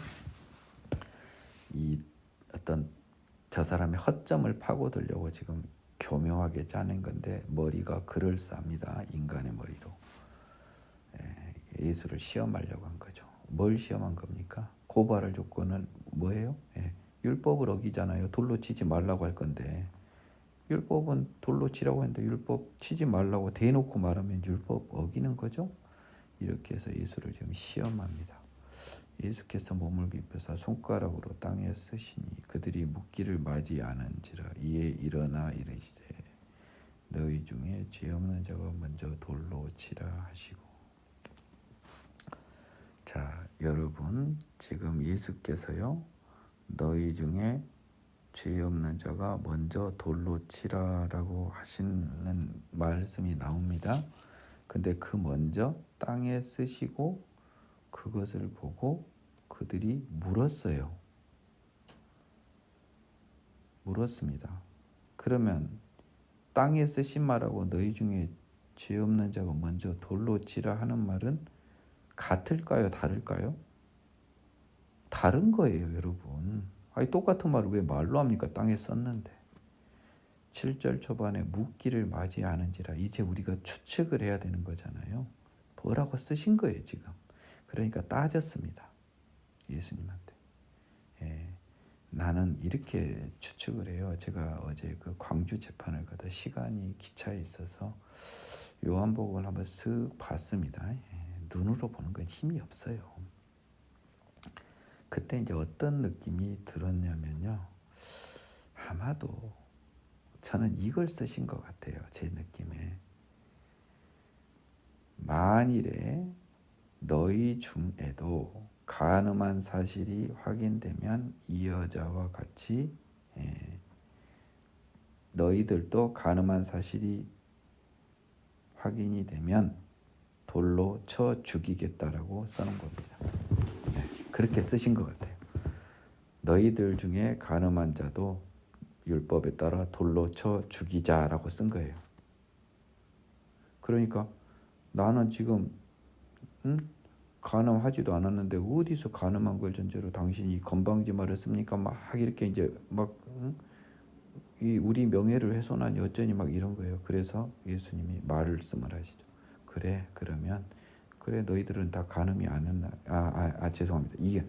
이 어떤 저 사람의 허점을 파고들려고 지금 교묘하게 짜낸 건데 머리가 그럴싸합니다. 인간의 머리로. 예수를 시험하려고 한 거죠. 뭘 시험한 겁니까? 고발할 조건은 뭐예요? 율법을 어기잖아요. 돌로 치지 말라고 할 건데 율법은 돌로 치라고 했는데 율법 치지 말라고 대놓고 말하면 율법 어기는 거죠. 이렇게 해서 예수를 지금 시험합니다. 예수께서 몸을 입으사 손가락으로 땅에 쓰시니 그들이 묻기를 맞이 않은지라 이에 일어나 이르시되 너희 중에 죄 없는 자가 먼저 돌로 치라 하시고. 자, 여러분 지금 예수께서요 너희 중에 죄 없는 자가 먼저 돌로 치라라고 하시는 말씀이 나옵니다. 근데 그 먼저 땅에 쓰시고 그것을 보고 그들이 물었습니다. 그러면 땅에 쓰신 말하고 너희 중에 죄 없는 자가 먼저 돌로 치라 하는 말은 같을까요? 다를까요? 다른 거예요, 여러분. 아니 똑같은 말을 왜 말로 합니까? 땅에 썼는데. 7절 초반에 묻기를 맞이 않은지라 이제 우리가 추측을 해야 되는 거잖아요. 뭐라고 쓰신 거예요, 지금. 그러니까 따졌습니다. 예수님한테. 나는 이렇게 추측을 해요. 제가 어제 그 광주 재판을 가다 시간이 기차에 있어서 요한복음을 한번 쓱 봤습니다. 눈으로 보는 건 힘이 없어요. 그때 이제 어떤 느낌이 들었냐면요. 아마도 저는 이걸 쓰신 것 같아요. 제 느낌에. 만일에 너희 중에도 간음한 사실이 확인되면 이 여자와 같이 너희들도 간음한 사실이 확인이 되면 돌로 쳐 죽이겠다라고 써놓은 겁니다. 그렇게 쓰신 것 같아요. 너희들 중에 간음한 자도 율법에 따라 돌로 쳐 죽이자라고 쓴 거예요. 그러니까 나는 지금 간음하지도 않았는데 어디서 간음한 걸 전제로 당신이 건방지 말을 씁니까? 막 이렇게 이제 막 이 우리 명예를 훼손하니 어쩌니 막 이런 거예요. 그래서 예수님이 말씀을 하시죠. 그래 그러면 그래 너희들은 다 간음이 안 했나? 죄송합니다. 이게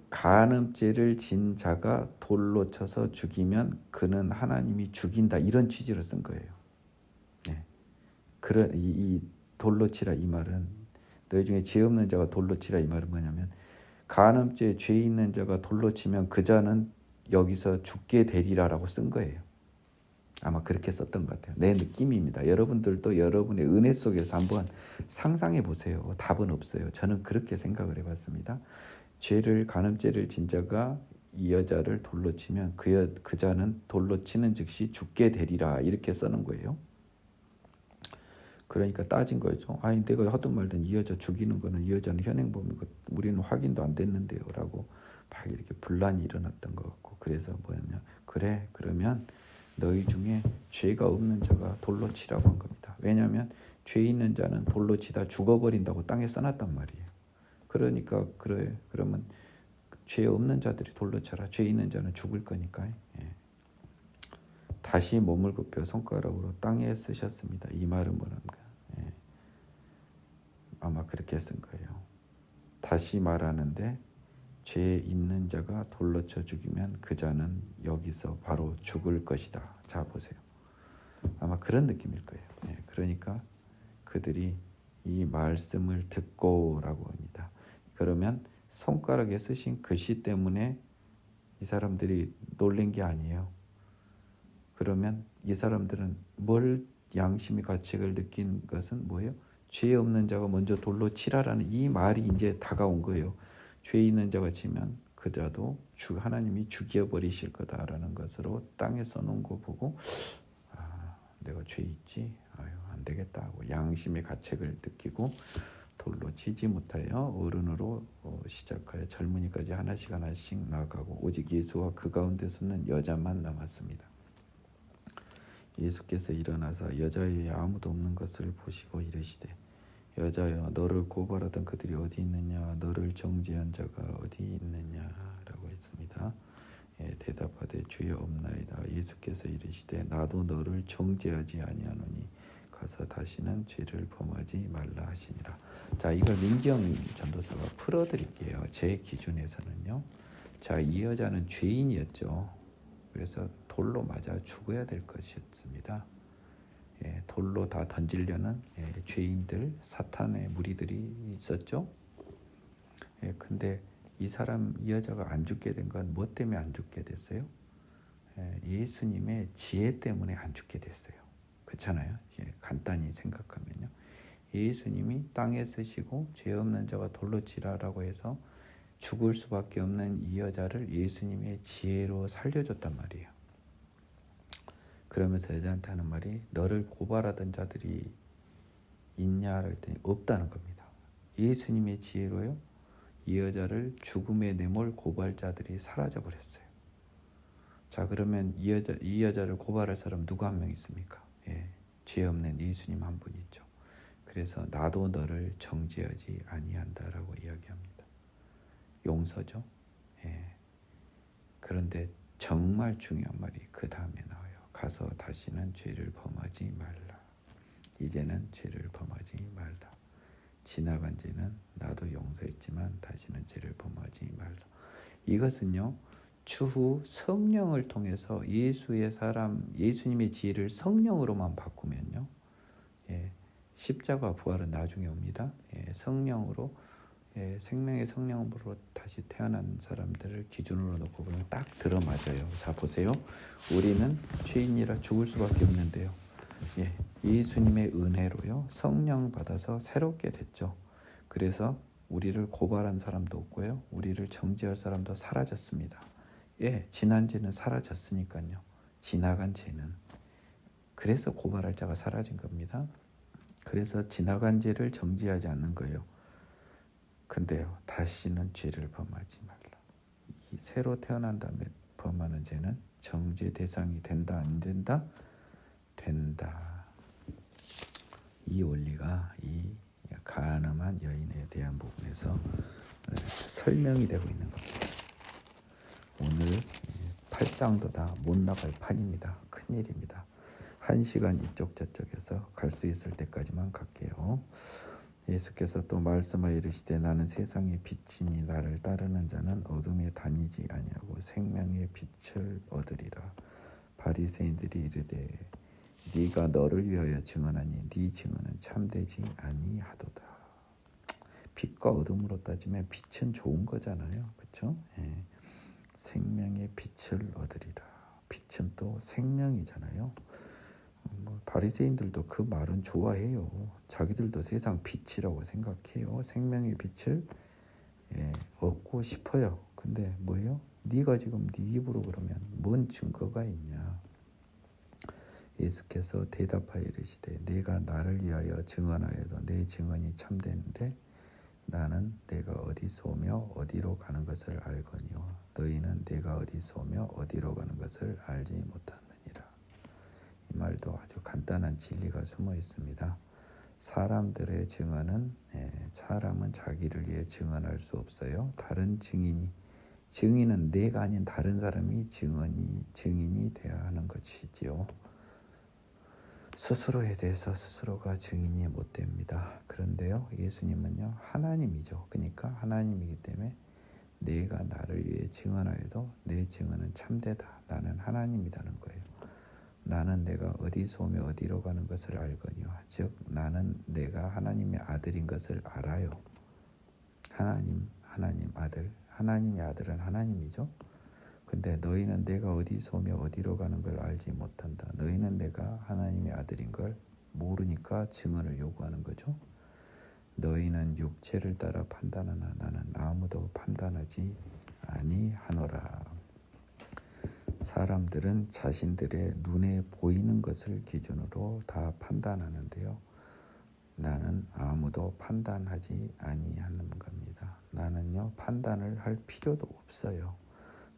간음죄를 진 자가 돌로 쳐서 죽이면 그는 하나님이 죽인다 이런 취지로 쓴 거예요. 그런 이 돌로 치라 이 말은 너희 중에 죄 없는 자가 돌로 치라 이 말은 뭐냐면 간음죄 죄 있는 자가 돌로 치면 그 자는 여기서 죽게 되리라라고 쓴 거예요. 아마 그렇게 썼던 것 같아요. 내 느낌입니다. 여러분들도 여러분의 은혜 속에서 한번 상상해 보세요. 답은 없어요. 저는 그렇게 생각을 해봤습니다. 간음죄를 진 자가 이 여자를 돌로 치면 그 자는 돌로 치는 즉시 죽게 되리라 이렇게 써는 거예요. 그러니까 따진 거죠. 아니 내가 하든 말든 이 여자 죽이는 거는 이 여자는 현행범이고 우리는 확인도 안 됐는데요 라고 막 이렇게 분란이 일어났던 것 같고, 그래서 뭐냐면 그래 그러면 너희 중에 죄가 없는 자가 돌로 치라고 한 겁니다. 왜냐하면 죄 있는 자는 돌로 치다 죽어버린다고 땅에 써놨단 말이에요. 그러니까 그래 그러면 죄 없는 자들이 돌로 쳐라. 죄 있는 자는 죽을 거니까. 예. 다시 몸을 굽혀 손가락으로 땅에 쓰셨습니다. 이 말은 뭐랍니까? 예. 아마 그렇게 쓴 거예요. 다시 말하는데 죄 있는 자가 돌로 쳐 죽이면 그 자는 여기서 바로 죽을 것이다. 자 보세요. 아마 그런 느낌일 거예요. 예. 그러니까 그들이 이 말씀을 듣고라고 합니다. 그러면 손가락에 쓰신 글씨 때문에 이 사람들이 놀란 게 아니에요. 그러면 이 사람들은 뭘 양심의 가책을 느낀 것은 뭐예요? 죄 없는 자가 먼저 돌로 치라라는 이 말이 이제 다가온 거예요. 죄 있는 자가 치면 그 자도 하나님이 죽여버리실 거다라는 것으로 땅에 써놓은 거 보고 내가 죄 있지? 아유, 안 되겠다 하고 양심의 가책을 느끼고 돌로 치지 못하여 어른으로 시작하여 젊은이까지 하나씩 나아가고 오직 예수와 그 가운데 서는 여자만 남았습니다. 예수께서 일어나서 여자의 아무도 없는 것을 보시고 이르시되 여자여 너를 고발하던 그들이 어디 있느냐 너를 정죄한 자가 어디 있느냐라고 했습니다. 예, 대답하되 주여 없나이다. 예수께서 이르시되 나도 너를 정죄하지 아니하노니 가서 다시는 죄를 범하지 말라 하시니라. 자, 이걸 민경 전도사가 풀어드릴게요. 제 기준에서는요. 자, 이 여자는 죄인이었죠. 그래서 돌로 맞아 죽어야 될 것이었습니다. 예, 돌로 다 던지려는 죄인들, 사탄의 무리들이 있었죠. 예, 근데 이 여자가 안 죽게 된 건 뭐 때문에 안 죽게 됐어요? 예수님의 지혜 때문에 안 죽게 됐어요. 그렇잖아요. 예, 간단히 생각하면요. 예수님이 땅에 쓰시고 죄 없는 자가 돌로 치라라고 해서 죽을 수밖에 없는 이 여자를 예수님의 지혜로 살려줬단 말이에요. 그러면서 여자한테 하는 말이 너를 고발하던 자들이 있냐를 했더니 없다는 겁니다. 예수님의 지혜로요. 이 여자를 죽음에 내몰 고발자들이 사라져버렸어요. 자, 그러면 이 여자를 고발할 사람 누구 한 명 있습니까? 예, 죄 없는 예수님 한 분 있죠. 그래서 나도 너를 정죄하지 아니한다라고 이야기합니다. 용서죠. 예. 그런데 정말 중요한 말이 그 다음에 나와요. 가서 다시는 죄를 범하지 말라. 이제는 죄를 범하지 말라. 지나간 죄는 나도 용서했지만 다시는 죄를 범하지 말라. 이것은요. 추후 성령을 통해서 예수님의 지혜를 성령으로만 바꾸면요. 예, 십자가 부활은 나중에 옵니다. 예, 성령으로 생명의 성령으로 다시 태어난 사람들을 기준으로 놓고 보면 딱 들어맞아요. 자 보세요. 우리는 죄인이라 죽을 수밖에 없는데요. 예, 예수님의 은혜로요. 성령 받아서 새롭게 됐죠. 그래서 우리를 고발한 사람도 없고요. 우리를 정죄할 사람도 사라졌습니다. 예, 지난 죄는 사라졌으니까요. 지나간 죄는. 그래서 고발할 자가 사라진 겁니다. 그래서 지나간 죄를 정죄하지 않는 거예요. 근데요, 다시는 죄를 범하지 말라. 이 새로 태어난 다음에 범하는 죄는 정죄 대상이 된다, 안 된다? 된다. 이 원리가 이 가늠한 여인에 대한 부분에서 설명이 되고 있는 겁니다. 오늘 8장도 다 못 나갈 판입니다. 큰일입니다. 1시간 이쪽 저쪽에서 갈 수 있을 때까지만 갈게요. 예수께서 또 말씀하여 이르시되 나는 세상의 빛이니 나를 따르는 자는 어둠에 다니지 아니하고 생명의 빛을 얻으리라. 바리새인들이 이르되 네가 너를 위하여 증언하니 네 증언은 참되지 아니하도다. 빛과 어둠으로 따지면 빛은 좋은 거잖아요. 그렇죠? 예. 생명의 빛을 얻으리라. 빛은 또 생명이잖아요. 바리새인들도 그 말은 좋아해요. 자기들도 세상 빛이라고 생각해요. 생명의 빛을 얻고 싶어요. 근데 뭐예요? 네가 지금 네 입으로 그러면 뭔 증거가 있냐? 예수께서 대답하여 이르시되 내가 나를 위하여 증언하여도 내 증언이 참되는데 나는 내가 어디서 오며 어디로 가는 것을 알거니와 너희는 내가 어디서 오며 어디로 가는 것을 알지 못하느니라. 이 말도 아주 간단한 진리가 숨어 있습니다. 사람들의 증언은 사람은 자기를 위해 증언할 수 없어요. 다른 증인은 내가 아닌 다른 사람이 증인이 되어야 하는 것이지요. 스스로에 대해서 스스로가 증인이 못 됩니다. 그런데요, 예수님은요 하나님이죠. 그러니까 하나님이기 때문에 내가 나를 위해 증언하여도 내 증언은 참되다. 나는 하나님이라는 거예요. 나는 내가 어디서 오며 어디로 가는 것을 알거니와 즉 나는 내가 하나님의 아들인 것을 알아요. 하나님 아들, 하나님의 아들은 하나님이죠. 근데 너희는 내가 어디서 오며 어디로 가는 걸 알지 못한다. 너희는 내가 하나님의 아들인 걸 모르니까 증언을 요구하는 거죠. 너희는 육체를 따라 판단하나 나는 아무도 판단하지 아니하노라. 사람들은 자신들의 눈에 보이는 것을 기준으로 다 판단하는데요. 나는 아무도 판단하지 아니하는 겁니다. 나는요 판단을 할 필요도 없어요.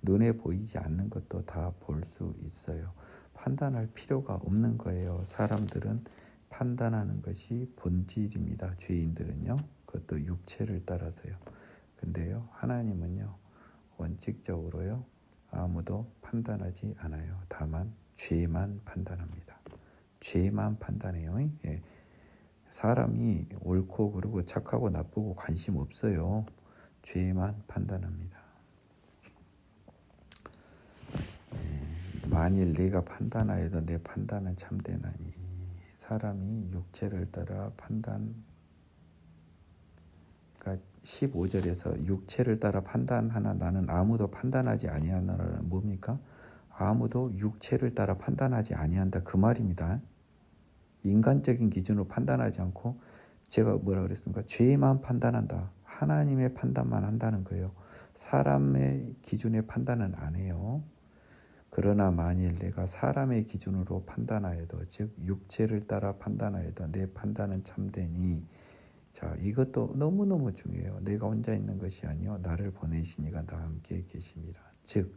눈에 보이지 않는 것도 다 볼 수 있어요. 판단할 필요가 없는 거예요. 사람들은 판단하는 것이 본질입니다. 죄인들은요. 그것도 육체를 따라서요. 근데요. 하나님은요. 원칙적으로요. 아무도 판단하지 않아요. 다만 죄만 판단합니다. 죄만 판단해요. 사람이 옳고 그르고 착하고 나쁘고 관심 없어요. 죄만 판단합니다. 만일 내가 판단하여도 내 판단은 참되나니 사람이 육체를 따라 그러니까 15절에서 육체를 따라 판단하나 나는 아무도 판단하지 아니하노라는 뭡니까? 아무도 육체를 따라 판단하지 아니한다 그 말입니다. 인간적인 기준으로 판단하지 않고 제가 뭐라 그랬습니까? 죄만 판단한다. 하나님의 판단만 한다는 거예요. 사람의 기준의 판단은 안 해요. 그러나 만일 내가 사람의 기준으로 판단하여도 즉 육체를 따라 판단하여도 내 판단은 참되니 자 이것도 너무너무 중요해요. 내가 혼자 있는 것이 아니요 나를 보내신 이가 나와 함께 계심이라. 즉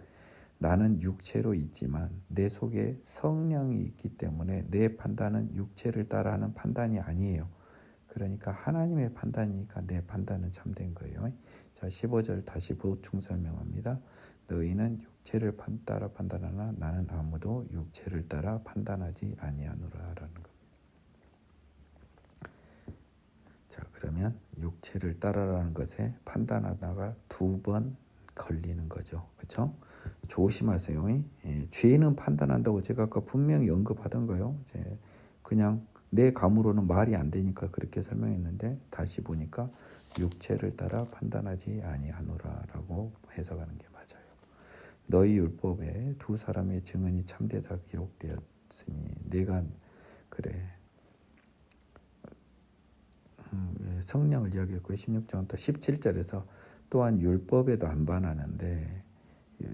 나는 육체로 있지만 내 속에 성령이 있기 때문에 내 판단은 육체를 따라하는 판단이 아니에요. 그러니까 하나님의 판단이니까 내 판단은 참된 거예요. 자 15절 다시 보충 설명합니다. 너희는 육체를 따라 판단하나 나는 아무도 육체를 따라 판단하지 아니하노라라는 겁니다. 자 그러면 육체를 따라라는 것에 판단하다가 2번 걸리는 거죠. 그렇죠? 조심하세요. 죄는 판단한다고 제가 아까 분명히 언급하던 거요. 그냥 내 감으로는 말이 안 되니까 그렇게 설명했는데 다시 보니까 육체를 따라 판단하지 아니하노라라고 해석하는 게 맞아요. 너희 율법에 두 사람의 증언이 참되다 기록되었으니 내가 그래 성령을 이야기했고 16장 또 17절에서 또한 율법에도 안 반하는데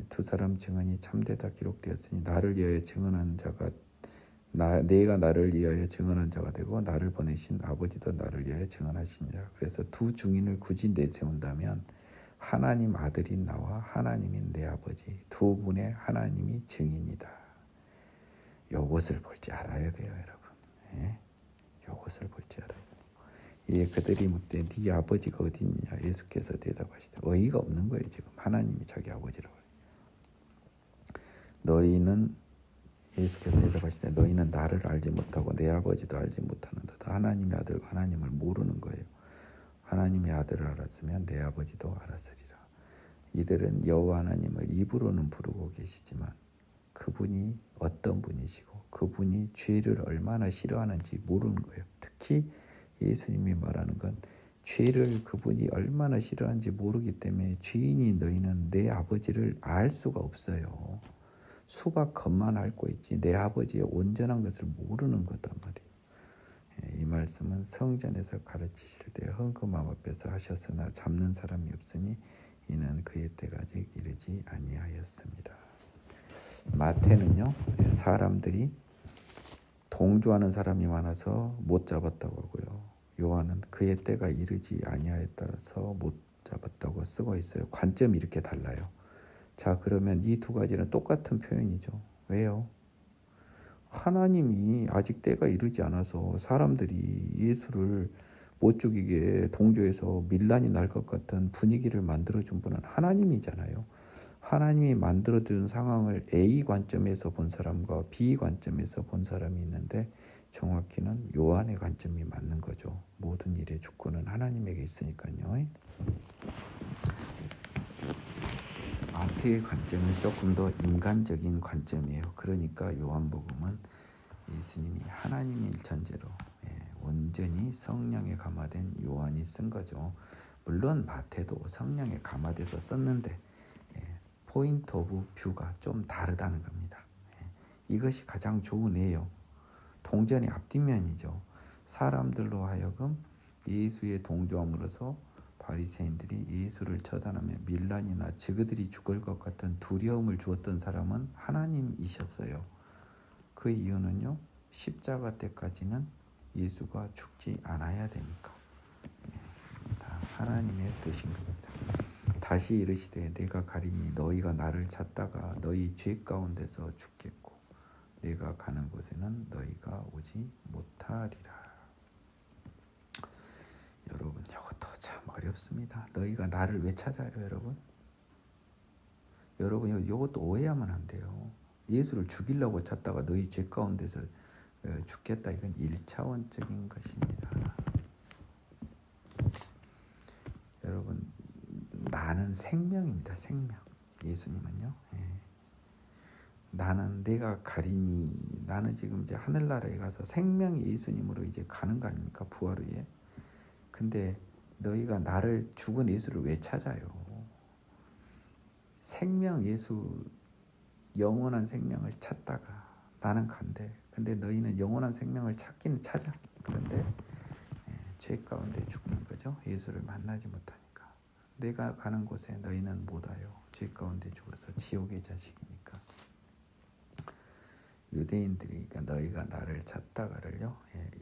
두 사람 증언이 참되다 기록되었으니 나를 위하여 증언한 자가 내가 나를 위하여 증언한 자가 되고 나를 보내신 아버지도 나를 위하여 증언하시니라. 그래서 두 증인을 굳이 내세운다면 하나님 아들인 나와 하나님인 내 아버지 두 분의 하나님이 증인이다. 요것을 볼 줄 알아야 돼요, 여러분. 요것을 볼 줄 알아야 돼요. 그들이 묻되 네 아버지가 어디 있느냐? 예수께서 대답하시되 어이가 없는 거예요. 지금 하나님이 자기 아버지라고 해요. 너희는 예수께서 대답하시되 너희는 나를 알지 못하고 내 아버지도 알지 못하는도다. 하나님의 아들과 하나님을 모르는 거예요. 하나님의 아들을 알았으면 내 아버지도 알았으리라. 이들은 여호와 하나님을 입으로는 부르고 계시지만 그분이 어떤 분이시고 그분이 죄를 얼마나 싫어하는지 모르는 거예요. 특히 예수님이 말하는 건 죄를 그분이 얼마나 싫어하는지 모르기 때문에 죄인이 너희는 내 아버지를 알 수가 없어요. 수박 겉만 앓고 있지 내 아버지의 온전한 것을 모르는 거단 말이에요. 이 말씀은 성전에서 가르치실 때 헌금함 앞에서 하셨으나 잡는 사람이 없으니 이는 그의 때가 아직 이르지 아니하였습니다. 마태는요, 사람들이 동조하는 사람이 많아서 못 잡았다고 하고요. 요한은 그의 때가 이르지 아니하였다서 못 잡았다고 쓰고 있어요. 관점이 이렇게 달라요. 자, 그러면 이 두 가지는 똑같은 표현이죠. 왜요? 하나님이 아직 때가 이르지 않아서 사람들이 예수를 못 죽이게 동조해서 밀란이 날 것 같은 분위기를 만들어준 분은 하나님이잖아요. 하나님이 만들어준 상황을 A 관점에서 본 사람과 B 관점에서 본 사람이 있는데 정확히는 요한의 관점이 맞는 거죠. 모든 일의 주권은 하나님에게 있으니까요. 마태의 관점은 조금 더 인간적인 관점이에요. 그러니까 요한복음은 예수님이 하나님일 전제로 온전히 성령에 감화된 요한이 쓴 거죠. 물론 마태도 성령에 감화돼서 썼는데 포인트 오브 뷰가 좀 다르다는 겁니다. 이것이 가장 좋은 예요. 동전의 앞뒷면이죠. 사람들로 하여금 예수의 동조함으로써 바리새인들이 예수를 처단하며 밀란이나 저그들이 죽을 것 같은 두려움을 주었던 사람은 하나님이셨어요. 그 이유는요, 십자가 때까지는 예수가 죽지 않아야 되니까. 다 하나님의 뜻인 겁니다. 다시 이르시되 내가 가리니 너희가 나를 찾다가 너희 죄 가운데서 죽겠고 내가 가는 곳에는 너희가 오지 못하리라. 여러분, 이것도 참 어렵습니다. 너희가 나를 왜 찾아요, 여러분? 여러분, 이것도 오해하면 안 돼요. 예수를 죽이려고 찾다가 너희 죄 가운데서 죽겠다. 이건 1차원적인 것입니다. 여러분, 나는 생명입니다. 생명. 예수님은요. 나는 내가 가리니 나는 지금 이제 하늘나라에 가서 생명의 예수님으로 이제 가는 거 아닙니까? 부활 후에. 근데 너희가 나를 죽은 예수를 왜 찾아요? 생명 예수, 영원한 생명을 찾다가 나는 간대. 근데 너희는 영원한 생명을 찾기는 찾아. 그런데 죄 가운데 죽는 거죠. 예수를 만나지 못하니까. 내가 가는 곳에 너희는 못 와요. 죄 가운데 죽어서 지옥의 자식이니까. 유대인들이 그러니까 너희가 나를 찾다가를요,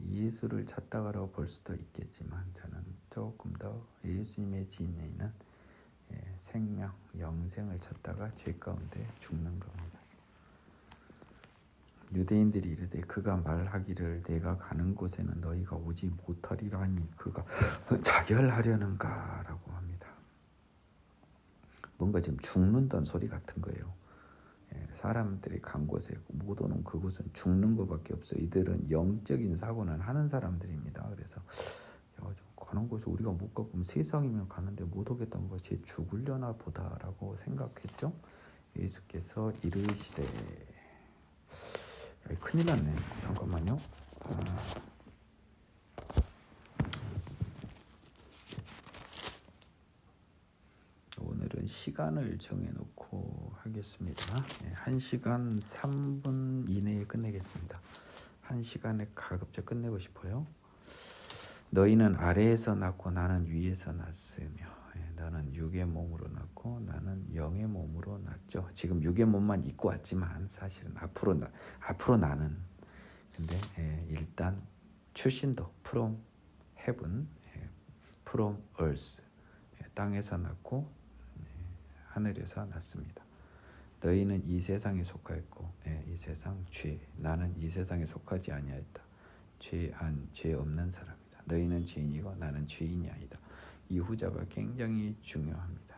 예수를 찾다가라고 볼 수도 있겠지만 저는 조금 더 예수님의 진리는 생명, 영생을 찾다가 죄 가운데 죽는 겁니다. 유대인들이 이르되 그가 말하기를 내가 가는 곳에는 너희가 오지 못하리라 하니 그가 자결하려는가 라고 합니다. 뭔가 지금 죽는다는 소리 같은 거예요. 사람들이 간 곳에 못 오는 그곳은 죽는 것밖에 없어요. 이들은 영적인 사고는 하는 사람들입니다. 그래서 가는 곳에 우리가 못 가고 세상이면 가는데 못 오겠다는 거 쟤 죽으려나 보다라고 생각했죠. 예수께서 이르시되 큰일 났네. 잠깐만요. 오늘은 시간을 정해놓고 하겠습니다. 1시간 3분 이내에 끝내겠습니다. 1시간에 가급적 끝내고 싶어요. 너희는 아래에서 낳고 나는 위에서 낳았으며 너는 육의 몸으로 낳고 나는 영의 몸으로 낳았죠. 지금 육의 몸만 입고 왔지만 사실은 앞으로 나는 근데 일단 출신도 from heaven, from earth, 땅에서 낳고 하늘에서 낳습니다. 너희는 이 세상에 속하였고 이 세상 죄, 나는 이 세상에 속하지 아니하였다. 죄 없는 사람이다. 너희는 죄인이고 나는 죄인이 아니다. 이 후자가 굉장히 중요합니다.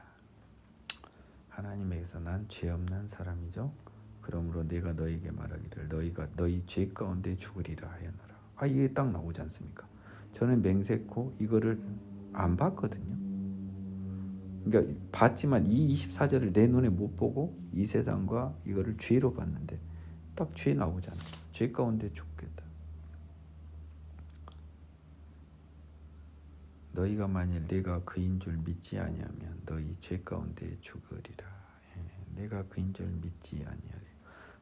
하나님에게서 난 죄 없는 사람이죠. 그러므로 내가 너희에게 말하기를 너희가 너희 죄 가운데 죽으리라 하였노라. 이게 딱 나오지 않습니까? 저는 맹세코 이거를 안 봤거든요. 그러니까 봤지만 이 24절을 내 눈에 못 보고 이 세상과 이거를 죄로 봤는데 딱 죄 나오잖아요. 죄 가운데 죽겠다. 너희가 만일 내가 그인 줄 믿지 아니하면 너희 죄 가운데 죽으리라. 내가 그인 줄 믿지 아니하리.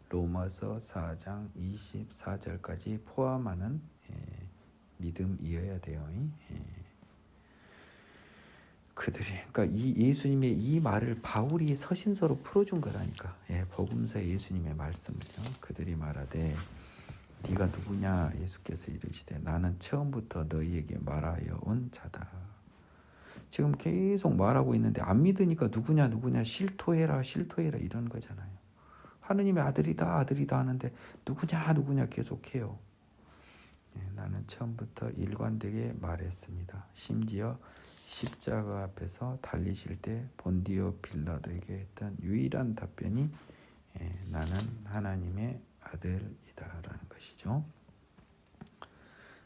로마서 4장 24절까지 포함하는 믿음이어야 돼요. 그들이 그러니까 이 예수님의 이 말을 바울이 서신서로 풀어준 거라니까. 복음서 예수님의 말씀을요. 그들이 말하되 네가 누구냐? 예수께서 이르시되 나는 처음부터 너희에게 말하여 온 자다. 지금 계속 말하고 있는데 안 믿으니까 누구냐 실토해라 이런 거잖아요. 하느님의 아들이다 하는데 누구냐 계속해요. 나는 처음부터 일관되게 말했습니다. 심지어 십자가 앞에서 달리실 때 본디오 빌라도에게 했던 유일한 답변이 나는 하나님의 아들이다라는 것이죠.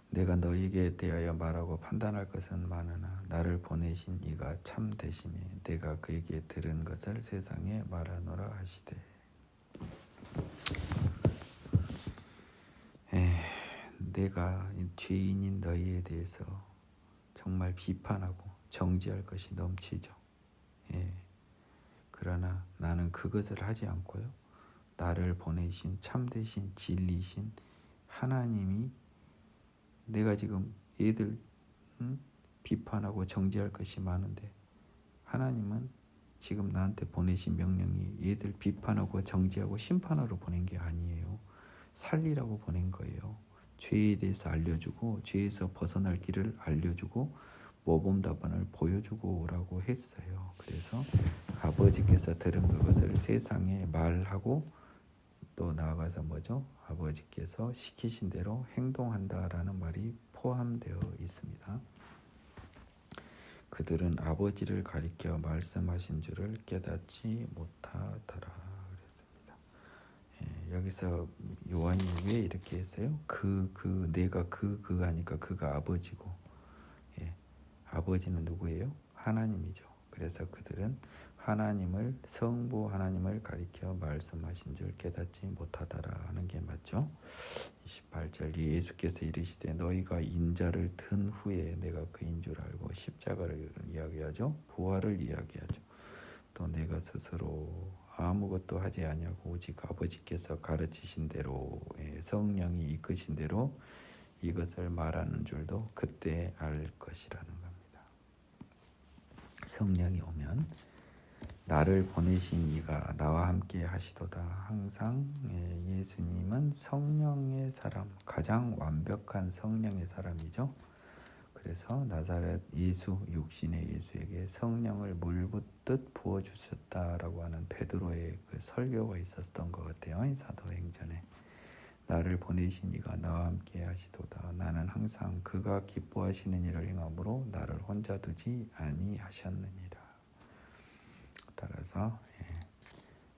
내가 너희에게 대하여 말하고 판단할 것은 많으나 나를 보내신 이가 참 되심에 내가 그에게 들은 것을 세상에 말하노라 하시되. 내가 죄인인 너희에 대해서 정말 비판하고 정죄할 것이 넘치죠. 그러나 나는 그것을 하지 않고요. 나를 보내신 참되신 진리신 하나님이 내가 지금 얘들 비판하고 정죄할 것이 많은데 하나님은 지금 나한테 보내신 명령이 얘들 비판하고 정죄하고 심판하러 보낸 게 아니에요. 살리라고 보낸 거예요. 죄에 대해서 알려주고 죄에서 벗어날 길을 알려주고 모범답안을 보여주고 오라고 했어요. 그래서 아버지께서 들은 그것을 세상에 말하고 또 나아가서 뭐죠? 아버지께서 시키신 대로 행동한다라는 말이 포함되어 있습니다. 그들은 아버지를 가리켜 말씀하신 줄을 깨닫지 못하더라. 여기서 요한이 왜 이렇게 했어요? 내가 하니까 그가 아버지고, 아버지는 누구예요? 하나님이죠. 그래서 그들은 하나님을 성부 하나님을 가리켜 말씀하신 줄 깨닫지 못하더라 하는 게 맞죠. 28절 예수께서 이르시되 너희가 인자를 든 후에 내가 그인 줄 알고 십자가를 이야기하죠. 부활을 이야기하죠. 또 내가 스스로 아무것도 하지 아니하고 오직 아버지께서 가르치신 대로 성령이 이끄신 대로 이것을 말하는 줄도 그때 알 것이라는 겁니다. 성령이 오면 나를 보내신 이가 나와 함께 하시도다. 항상 예수님은 성령의 사람, 가장 완벽한 성령의 사람이죠. 그래서 나사렛 예수, 육신의 예수에게 성령을 물붓듯 부어주셨다라고 하는 베드로의 그 설교가 있었던 것 같아요. 사도행전에. 나를 보내신 이가 나와 함께 하시도다. 나는 항상 그가 기뻐하시는 일을 행함으로 나를 혼자 두지 아니하셨느니라. 따라서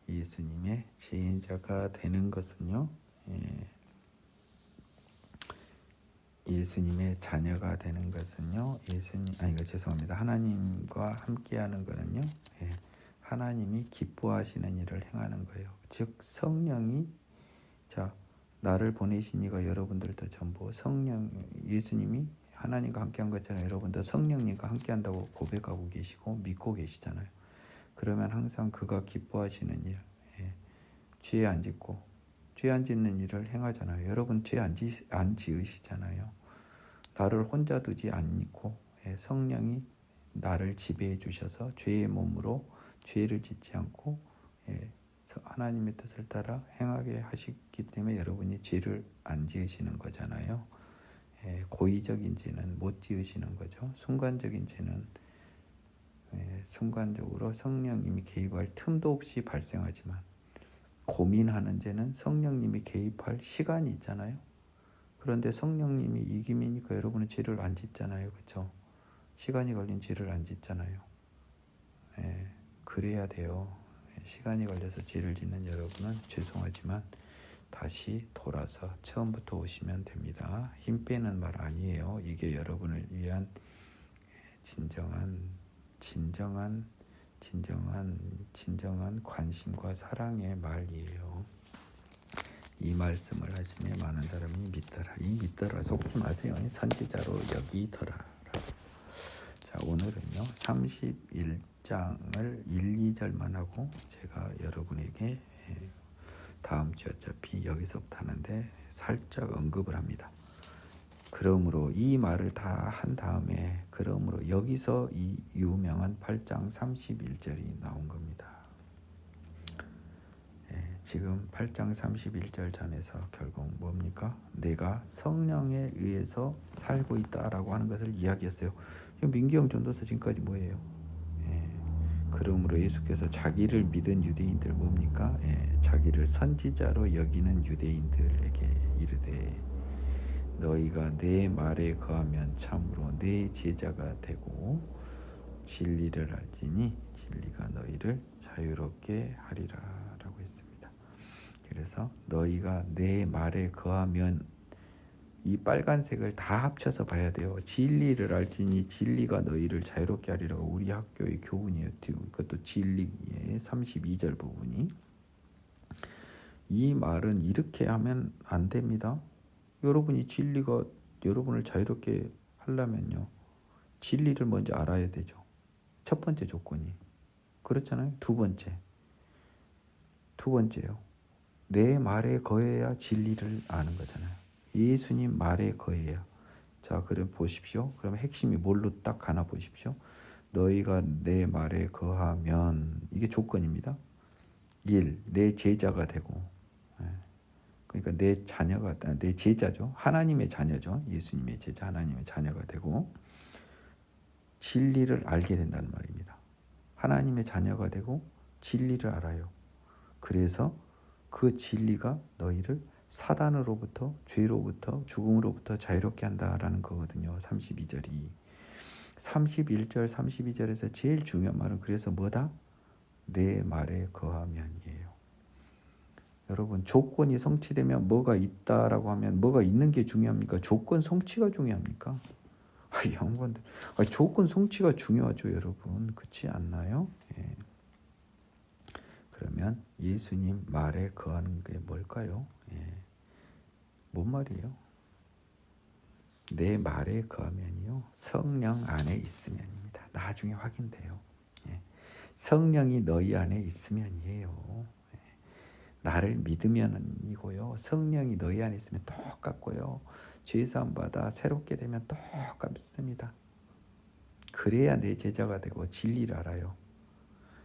예수님의 제인자가 되는 것은요. 예수님의 자녀가 되는 것은요. 하나님과 함께하는 것은요. 하나님이 기뻐하시는 일을 행하는 거예요. 즉 성령이 나를 보내신 이가 여러분들도 전부 예수님이 하나님과 함께한 것처럼 여러분도 성령님과 함께한다고 고백하고 계시고 믿고 계시잖아요. 그러면 항상 그가 기뻐하시는 일, 죄 안 짓고 죄 안 짓는 일을 행하잖아요. 여러분 죄 안 지으시잖아요. 나를 혼자 두지 않고 성령이 나를 지배해 주셔서 죄의 몸으로 죄를 짓지 않고 하나님의 뜻을 따라 행하게 하시기 때문에 여러분이 죄를 안 지으시는 거잖아요. 고의적인 죄는 못 지으시는 거죠. 순간적인 죄는 순간적으로 성령님이 개입할 틈도 없이 발생하지만 고민하는 죄는 성령님이 개입할 시간이 있잖아요. 그런데 성령님이 이김이니까 여러분은 죄를 안 짓잖아요. 그렇죠? 시간이 걸린 죄를 안 짓잖아요. 그래야 돼요. 시간이 걸려서 죄를 짓는 여러분은 죄송하지만 다시 돌아서 처음부터 오시면 됩니다. 힘 빼는 말 아니에요. 이게 여러분을 위한 진정한 관심과 사랑의 말이에요. 이 말씀을 하시면 많은 사람이 믿더라. 이 믿더라 속지 마세요. 선지자로 여기더라. 자, 오늘은요 31장을 1, 2절만 하고 제가 여러분에게 다음 주 어차피 여기서부터 하는데 살짝 언급을 합니다. 그러므로 이 말을 다 한 다음에 그러므로 여기서 이 유명한 8장 31절이 나온 겁니다. 지금 8장 31절 전에서 결국 뭡니까? 내가 성령에 의해서 살고 있다라고 하는 것을 이야기했어요. 민기영 전도사 지금까지 뭐예요? 그러므로 예수께서 자기를 믿은 유대인들 뭡니까? 자기를 선지자로 여기는 유대인들에게 이르되 너희가 내 말에 거하면 참으로 내 제자가 되고 진리를 알지니 진리가 너희를 자유롭게 하리라 라고 했습니다. 그래서 너희가 내 말에 거하면 이 빨간색을 다 합쳐서 봐야 돼요. 진리를 알지니 진리가 너희를 자유롭게 하리라고 우리 학교의 교훈이에요. 그것도 진리의 32절 부분이. 이 말은 이렇게 하면 안 됩니다. 여러분이 진리가 여러분을 자유롭게 하려면요. 진리를 먼저 알아야 되죠. 첫 번째 조건이. 그렇잖아요. 두 번째요. 내 말에 거해야 진리를 아는 거잖아요. 예수님 말에 거해야. 자, 그럼 보십시오. 그럼 핵심이 뭘로 딱 하나 보십시오. 너희가 내 말에 거하면 이게 조건입니다. 1. 내 제자가 되고. 그러니까 내 자녀가 내 제자죠. 하나님의 자녀죠. 예수님의 제자 하나님의 자녀가 되고 진리를 알게 된다는 말입니다. 하나님의 자녀가 되고 진리를 알아요. 그래서 그 진리가 너희를 사단으로부터 죄로부터 죽음으로부터 자유롭게 한다라는 거거든요. 32절이. 31절 32절에서 제일 중요한 말은 그래서 뭐다? 내 말에 거하면이에요. 여러분 조건이 성취되면 뭐가 있다라고 하면 뭐가 있는 게 중요합니까? 조건 성취가 중요합니까? 양반들 조건 성취가 중요하죠, 여러분. 그렇지 않나요? 예. 그러면 예수님 말에 거하는 게 뭘까요? 뭔 말이에요? 내 말에 거하면요 성령 안에 있으면입니다. 나중에 확인돼요. 성령이 너희 안에 있으면이에요. 나를 믿으면이고요. 성령이 너희 안에 있으면 똑같고요. 죄사함 받아 새롭게 되면 똑같습니다. 그래야 내 제자가 되고 진리를 알아요.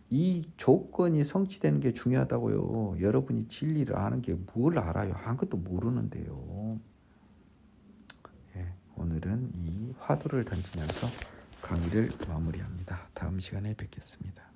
이 조건이 성취되는 게 중요하다고요. 여러분이 진리를 아는 게 뭘 알아요? 아무것도 모르는데요. 오늘은 이 화두를 던지면서 강의를 마무리합니다. 다음 시간에 뵙겠습니다.